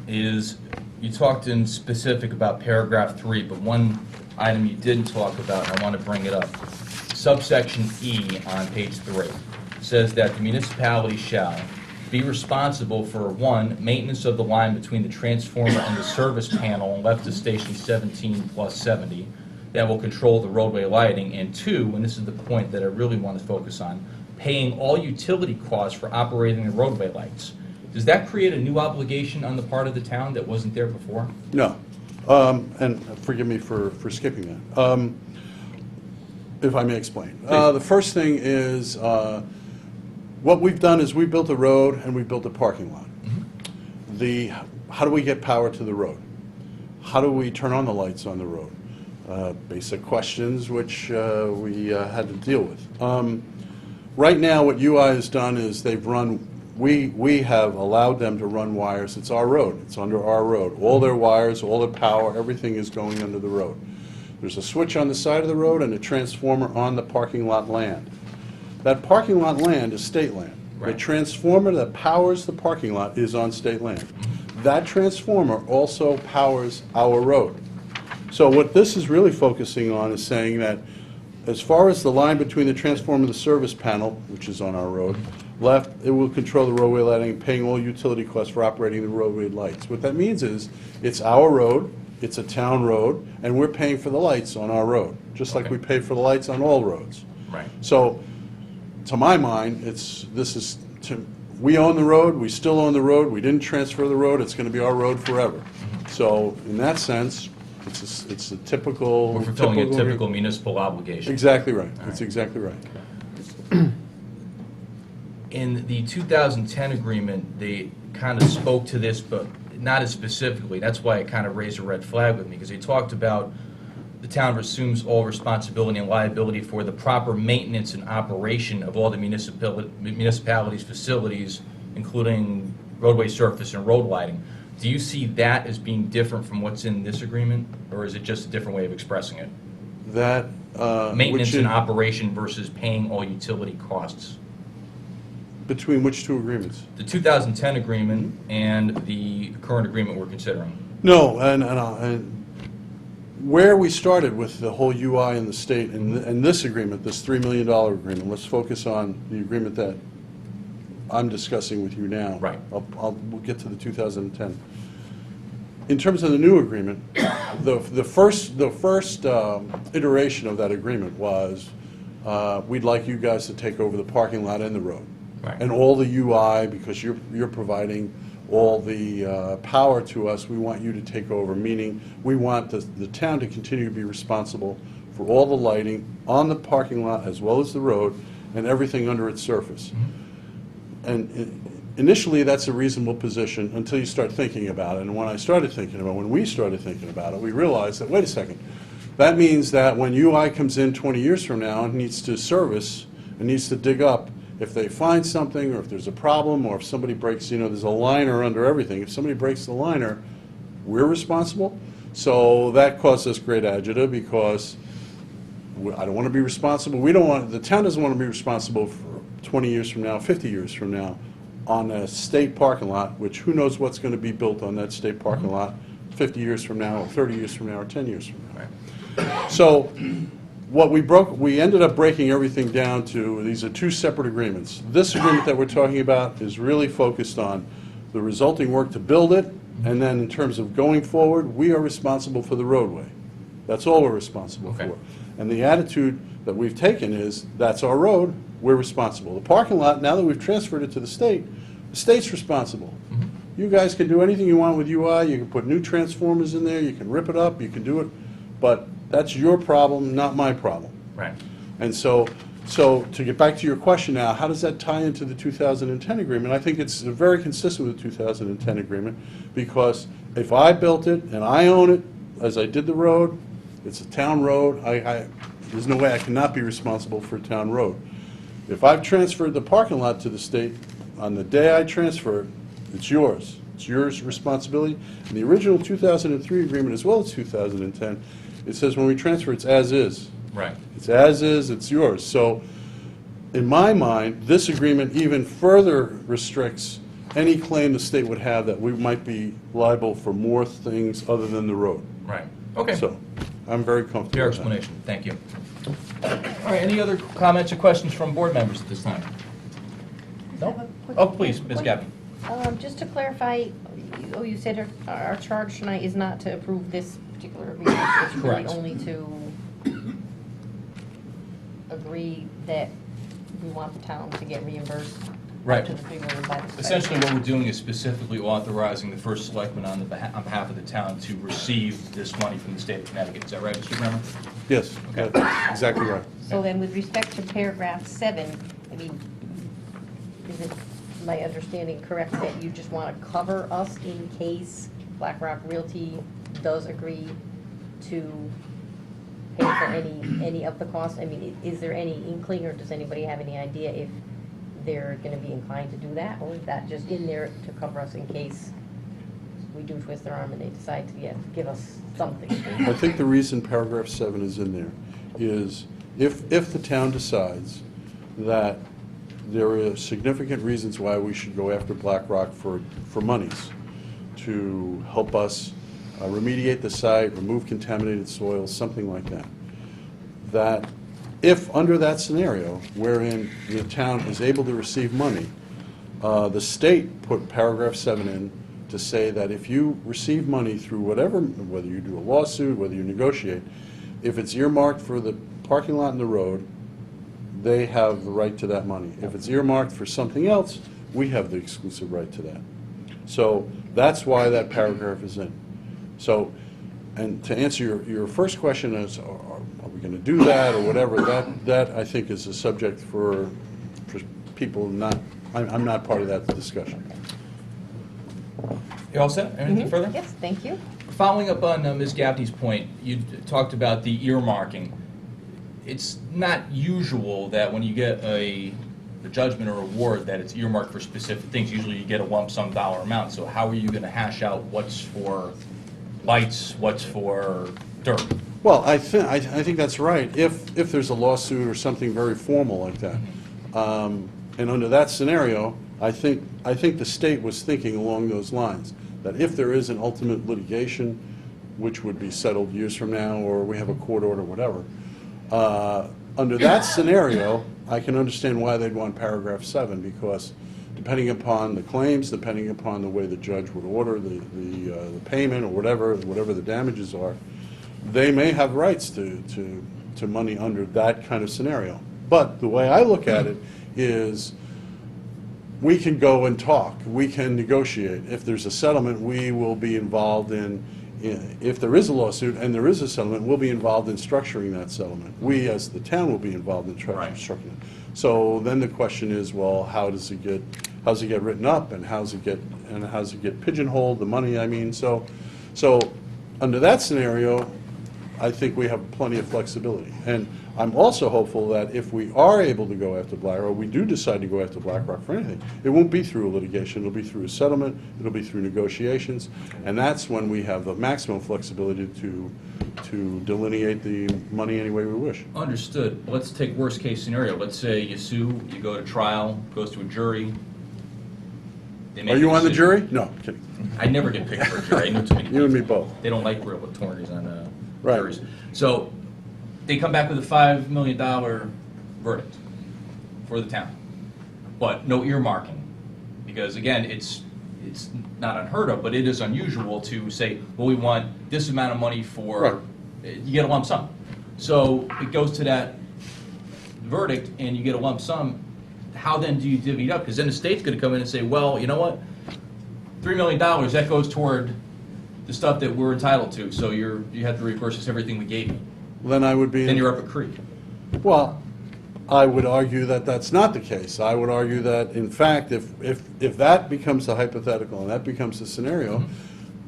is, you talked in specific about paragraph 3, but one item you didn't talk about, and I want to bring it up. Subsection E on page 3 says that the municipality shall be responsible for, 1, maintenance of the line between the transformer and the service panel left of station 17 plus 70 that will control the roadway lighting, and 2, and this is the point that I really want to focus on, paying all utility costs for operating the roadway lights. Does that create a new obligation on the part of the town that wasn't there before? No. And forgive me for skipping that. If I may explain. The first thing is, what we've done is we built a road and we built a parking lot. How do we get power to the road? How do we turn on the lights on the road? Basic questions which we had to deal with. Right now, what UI has done is they've run, we have allowed them to run wires. It's our road. It's under our road. All their wires, all their power, everything is going under the road. There's a switch on the side of the road and a transformer on the parking lot land. That parking lot land is state land. The Right. transformer that powers the parking lot is on state land. That transformer also powers our road. So what this is really focusing on is saying that as far as the line between the transformer and the service panel, which is on our road, left, it will control the roadway lighting, paying all utility costs for operating the roadway lights. What that means is, it's our road, it's a town road, and we're paying for the lights on our road, just like Okay. we pay for the lights on all roads. Right. So, to my mind, we own the road, we still own the road, we didn't transfer the road, it's gonna be our road forever. So, in that sense, it's a typical. We're fulfilling a typical municipal obligation. Exactly right, All that's right. exactly right. In the 2010 agreement, they kind of spoke to this, but not as specifically. That's why it kind of raised a red flag with me, because they talked about the town assumes all responsibility and liability for the proper maintenance and operation of all the municipalities' facilities, including roadway surface and road lighting. Do you see that as being different from what's in this agreement, or is it just a different way of expressing it? That, Maintenance which and in- operation versus paying all utility costs. Between which two agreements? The 2010 agreement and the current agreement we're considering. No, and where we started with the whole UI in the state, and this agreement, this $3 million agreement, let's focus on the agreement that I'm discussing with you now. Right. We'll get to the 2010. In terms of the new agreement, the first iteration of that agreement was, we'd like you guys to take over the parking lot and the road. Right. And all the UI, because you're providing all the power to us, we want you to take over, meaning we want the town to continue to be responsible for all the lighting on the parking lot as well as the road and everything under its surface. And initially, that's a reasonable position until you start thinking about it. And when we started thinking about it, we realized that, wait a second, that means that when UI comes in 20 years from now and needs to service, and needs to dig up, if they find something, or if there's a problem, or if somebody breaks, there's a liner under everything. If somebody breaks the liner, we're responsible. So that caused us great agita, because I don't want to be responsible. The town doesn't want to be responsible for 20 years from now, 50 years from now, on a state parking lot, which who knows what's going to be built on that state parking lot 50 years from now, or 30 years from now, or 10 years from now. So what we ended up breaking everything down to, these are two separate agreements. This agreement that we're talking about is really focused on the resulting work to build it, and then in terms of going forward, we are responsible for the roadway. That's all we're responsible Okay. for. And the attitude that we've taken is, that's our road, we're responsible. The parking lot, now that we've transferred it to the state's responsible. You guys can do anything you want with UI, you can put new transformers in there, you can rip it up, you can do it, but that's your problem, not my problem. Right. And so to get back to your question now, how does that tie into the 2010 agreement? I think it's very consistent with the 2010 agreement, because if I built it and I own it, as I did the road, it's a town road, there's no way I cannot be responsible for a town road. If I've transferred the parking lot to the state, on the day I transfer it, it's yours. It's your responsibility. In the original 2003 agreement, as well as 2010, it says when we transfer, it's as is. Right. It's as is, it's yours. So, in my mind, this agreement even further restricts any claim the state would have that we might be liable for more things other than the road. Right. Okay. So, I'm very comfortable Fair with that. explanation. Thank you. All right, any other comments or questions from board members at this time? I have No? a quick- Oh, please, Ms. quick- Gabby. Just to clarify, you said our charge tonight is not to approve this particular agreement. It's really Correct. only to agree that we want the town to get reimbursed Right. to the figure by the state. Essentially, what we're doing is specifically authorizing the first selectman on behalf of the town to receive this money from the state of Connecticut. Is that right, Mr. Bremer? Yes, Okay. that's exactly right. So then with respect to paragraph 7, I mean, is it my understanding correct that you just want to cover us in case BlackRock Realty does agree to pay for any of the costs? I mean, is there any inkling, or does anybody have any idea if they're going to be inclined to do that? Or is that just in there to cover us in case we do twist their arm and they decide to give us something? I think the reason paragraph 7 is in there is if the town decides that there are significant reasons why we should go after BlackRock for monies to help us remediate the site, remove contaminated soil, something like that, that if under that scenario wherein the town is able to receive money, the state put paragraph 7 in to say that if you receive money through whatever, whether you do a lawsuit, whether you negotiate, if it's earmarked for the parking lot and the road, they have the right to that money. If it's earmarked for something else, we have the exclusive right to that. So that's why that paragraph is in. So, and to answer your first question is, are we going to do that or whatever, that I think is a subject for people not, I'm not part of that discussion. You all set? Anything further? Yes, thank you. Following up on Ms. Gaffney's point, you talked about the earmarking. It's not usual that when you get a judgment or award that it's earmarked for specific things. Usually you get a lump sum dollar amount. So how are you going to hash out what's for lights, what's for dirt? Well, I think that's right, if there's a lawsuit or something very formal like that. And under that scenario, I think the state was thinking along those lines, that if there is an ultimate litigation, which would be settled years from now, or we have a court order, whatever, under that scenario, I can understand why they'd want paragraph 7, because depending upon the claims, depending upon the way the judge would order the payment or whatever the damages are, they may have rights to money under that kind of scenario. But the way I look at it is, we can go and talk, we can negotiate. If there's a settlement, we will be involved in, if there is a lawsuit and there is a settlement, we'll be involved in structuring that settlement. We, as the town, will be involved in structuring it. So then the question is, well, how does it get written up, and how's it get pigeonholed, the money, I mean, so under that scenario, I think we have plenty of flexibility. And I'm also hopeful that if we are able to go after BlackRock, or we do decide to go after BlackRock for anything, it won't be through a litigation, it'll be through a settlement, it'll be through negotiations, and that's when we have the maximum flexibility to delineate the money any way we wish. Understood. Let's take worst-case scenario. Let's say you sue, you go to trial, goes to a jury. They make Are a you on the decision. jury? No, kidding. I never get picked for a jury. I knew too many You and me people. both. They don't like real attorneys on Right. juries. So they come back with a $5 million verdict for the town, but no earmarking. Because again, it's not unheard of, but it is unusual to say, well, we want this amount of money for, Right. you get a lump sum. So it goes to that verdict and you get a lump sum. How then do you divvy it up? Because then the state's going to come in and say, well, you know what? $3 million, that goes toward the stuff that we're entitled to, so you have to reimburse us everything we gave you. Then I would be. Then you're up a creek. Well, I would argue that that's not the case. I would argue that, in fact, if that becomes the hypothetical and that becomes the scenario,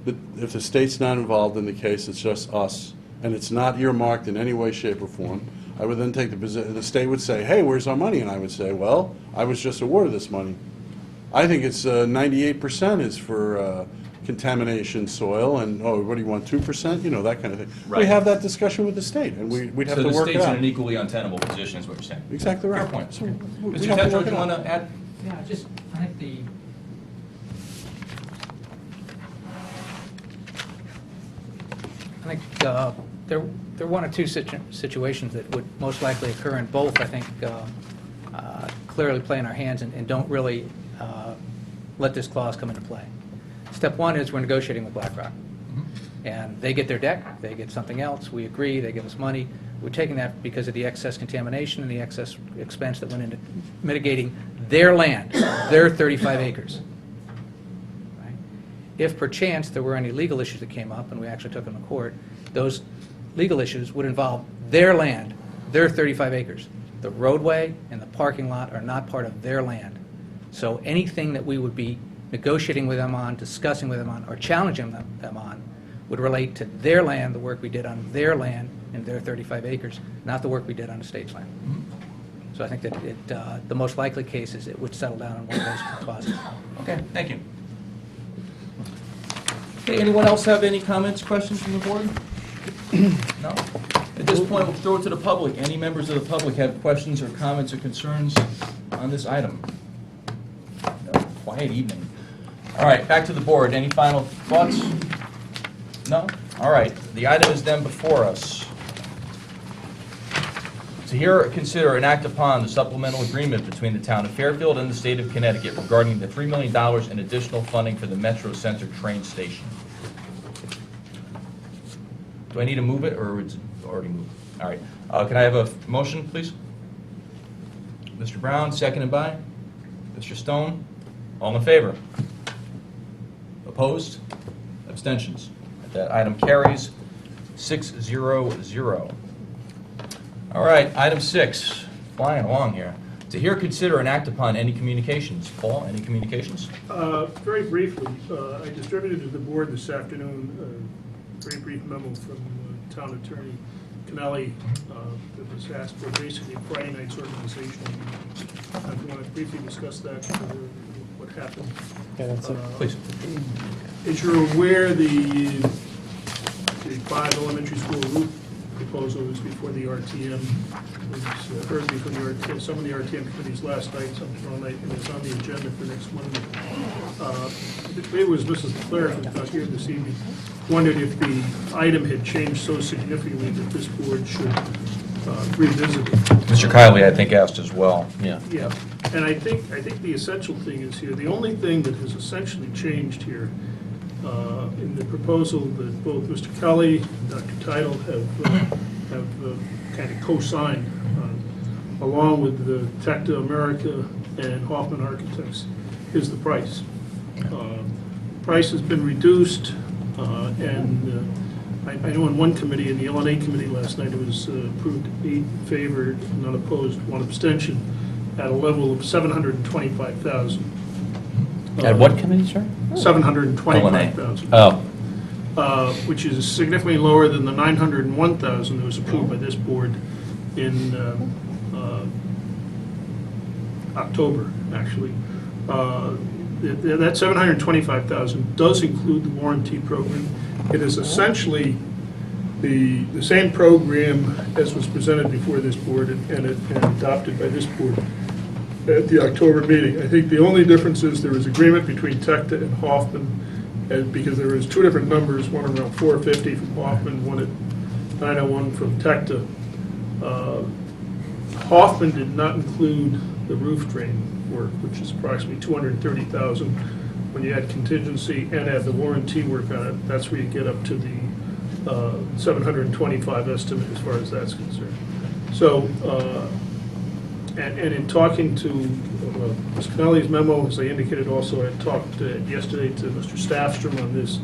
that if the state's not involved in the case, it's just us, and it's not earmarked in any way, shape, or form, I would then take the position, the state would say, hey, where's our money? And I would say, well, I was just awarded this money. I think it's 98% is for contamination soil, and, oh, what do you want, 2%? You know, that kind of thing. We Right. have that discussion with the state, and we'd have So to the work it state's in out. an equally untenable position, is what you're saying. Exactly right. Fair point. So we Mr. have to Tetro, work do it you out. want to add? Yeah, just, I think there are one or two situations that would most likely occur, and both, I think, clearly play in our hands and don't really let this clause come into play. Step one is we're negotiating with BlackRock. And they get their deck, they get something else, we agree, they give us money. We're taking that because of the excess contamination and the excess expense that went into mitigating their land, their 35 acres. Right? If perchance there were any legal issues that came up, and we actually took them to court, those legal issues would involve their land, their 35 acres. The roadway and the parking lot are not part of their land. So anything that we would be negotiating with them on, discussing with them on, or challenging them on would relate to their land, the work we did on their land and their 35 acres, not the work we did on the state's land. So I think that the most likely case is it would settle down on one of those clauses. Okay, thank you. Okay, anyone else have any comments, questions from the board? No? At this point, we'll throw it to the public. Any members of the public have questions or comments or concerns on this item? No, quiet evening. All right, back to the board. Any final thoughts? No? All right, the item is then before us. To hear or consider and act upon the supplemental agreement between the town of Fairfield and the state of Connecticut regarding the $3 million in additional funding for the Metro Center train station. Do I need to move it, or is it already moved? All right, can I have a motion, please? Mr. Brown, seconded by? Mr. Stone? All in favor? Opposed? Abstentions? That item carries 6-0-0. All right, item 6, flying along here. To hear, consider, and act upon any communications. Paul, any communications? Very briefly, I distributed to the board this afternoon a very brief memo from Town Attorney Kennelly that was asked for basically a Friday night's organizational meeting. If you want to briefly discuss that, what happened. Yeah, that's it. Please. As you're aware, the 5 elementary school roof proposal is before the RTM. It was heard before some of the RTM committees last night, some tomorrow night, and it's on the agenda for next Monday. It was Mrs. Leclerc, who's not here this evening, wondered if the item had changed so significantly that this board should revisit it. Mr. Kiley, I think, asked as well. Yeah. Yeah, and I think the essential thing is here, the only thing that has essentially changed here in the proposal that both Mr. Kelly and Dr. Title have kind of co-signed, along with the Tecta America and Hoffman Architects, is the price. Price has been reduced, and I know in one committee, in the LNA committee last night, it was approved 8 in favor, none opposed, 1 abstention, at a level of $725,000. At what committee, sir? $725,000. Oh. which is significantly lower than the $901,000 that was approved by this board in October, actually. That $725,000 does include the warranty program. It is essentially the same program as was presented before this board and adopted by this board at the October meeting. I think the only difference is there was agreement between Tecta and Hoffman, because there was two different numbers, one around 450 from Hoffman, one at 901 from Tecta. Hoffman did not include the roof drain work, which is approximately $230,000. When you add contingency and add the warranty work on it, that's where you get up to the 725 estimate as far as that's concerned. So, and in talking to Ms. Connelly's memo, as I indicated also, I talked yesterday to Mr. Staffstrom on this.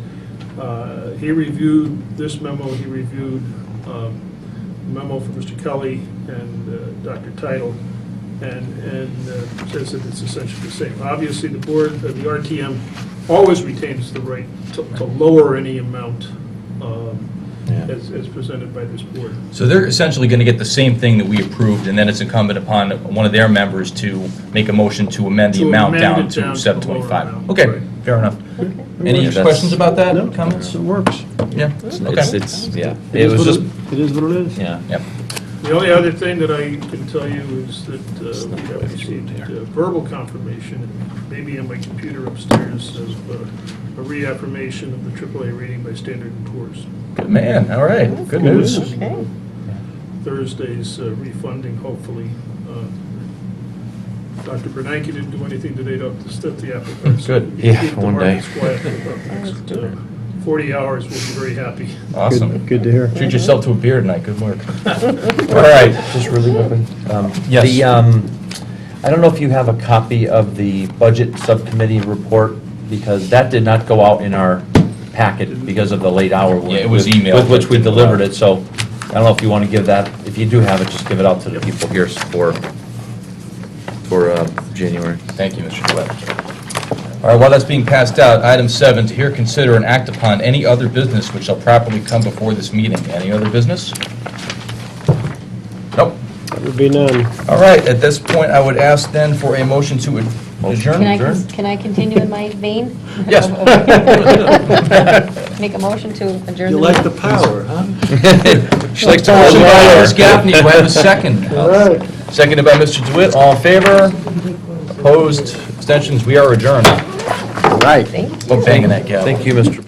He reviewed this memo, he reviewed the memo from Mr. Kelly and Dr. Title, and says that it's essentially the same. Obviously, the board, the RTM, always retains the right to lower any amount as presented by this board. So they're essentially going to get the same thing that we approved, and then it's incumbent upon one of their members to make a motion to amend the To amount amend down it to down to the 725. lower amount, Okay, right. fair enough. Any Yeah, that's- questions about that? No, Comments? it works. Yeah, okay. It's, yeah, it was just, It is what it is. yeah. Yep. The only other thing that I can tell you is that we have received verbal confirmation, maybe on my computer upstairs, of a reaffirmation of the AAA rating by Standard & Poor's. Good man, all right, good news. Okay. Thursday's refunding, hopefully. Dr. Bernanke didn't do anything today to upset the apple cart. Good. Yeah, Keep the one day. markets quiet for about the next 40 hours, we'll be very happy. Awesome. Good to hear. Treat yourself to a beer tonight, good work. All right. Just really quickly. Yes. I don't know if you have a copy of the budget subcommittee report, because that did not go out in our packet because of the late hour. Yeah, it was with- emailed, With which but we didn't go delivered out. it, so I don't know if you want to give that, if you do have it, just give it out to the people here for January. Thank you, Mr. DeWitt. All right, while that's being passed out, item 7, to hear, consider, and act upon any other business which shall properly come before this meeting. Any other business? Nope. That would be none. All right, at this point, I would ask then for a motion to adjourn. Can I continue in my vein? Yes. Make a motion to adjourn You the like the meeting? power, huh? She likes to motion by Ms. Gaffney, do I have a second? All right. Seconded by Mr. DeWitt, all in favor? Opposed, abstentions, we are adjourned. All right. Thank you. Don't bang in that gavel. Thank you, Mr.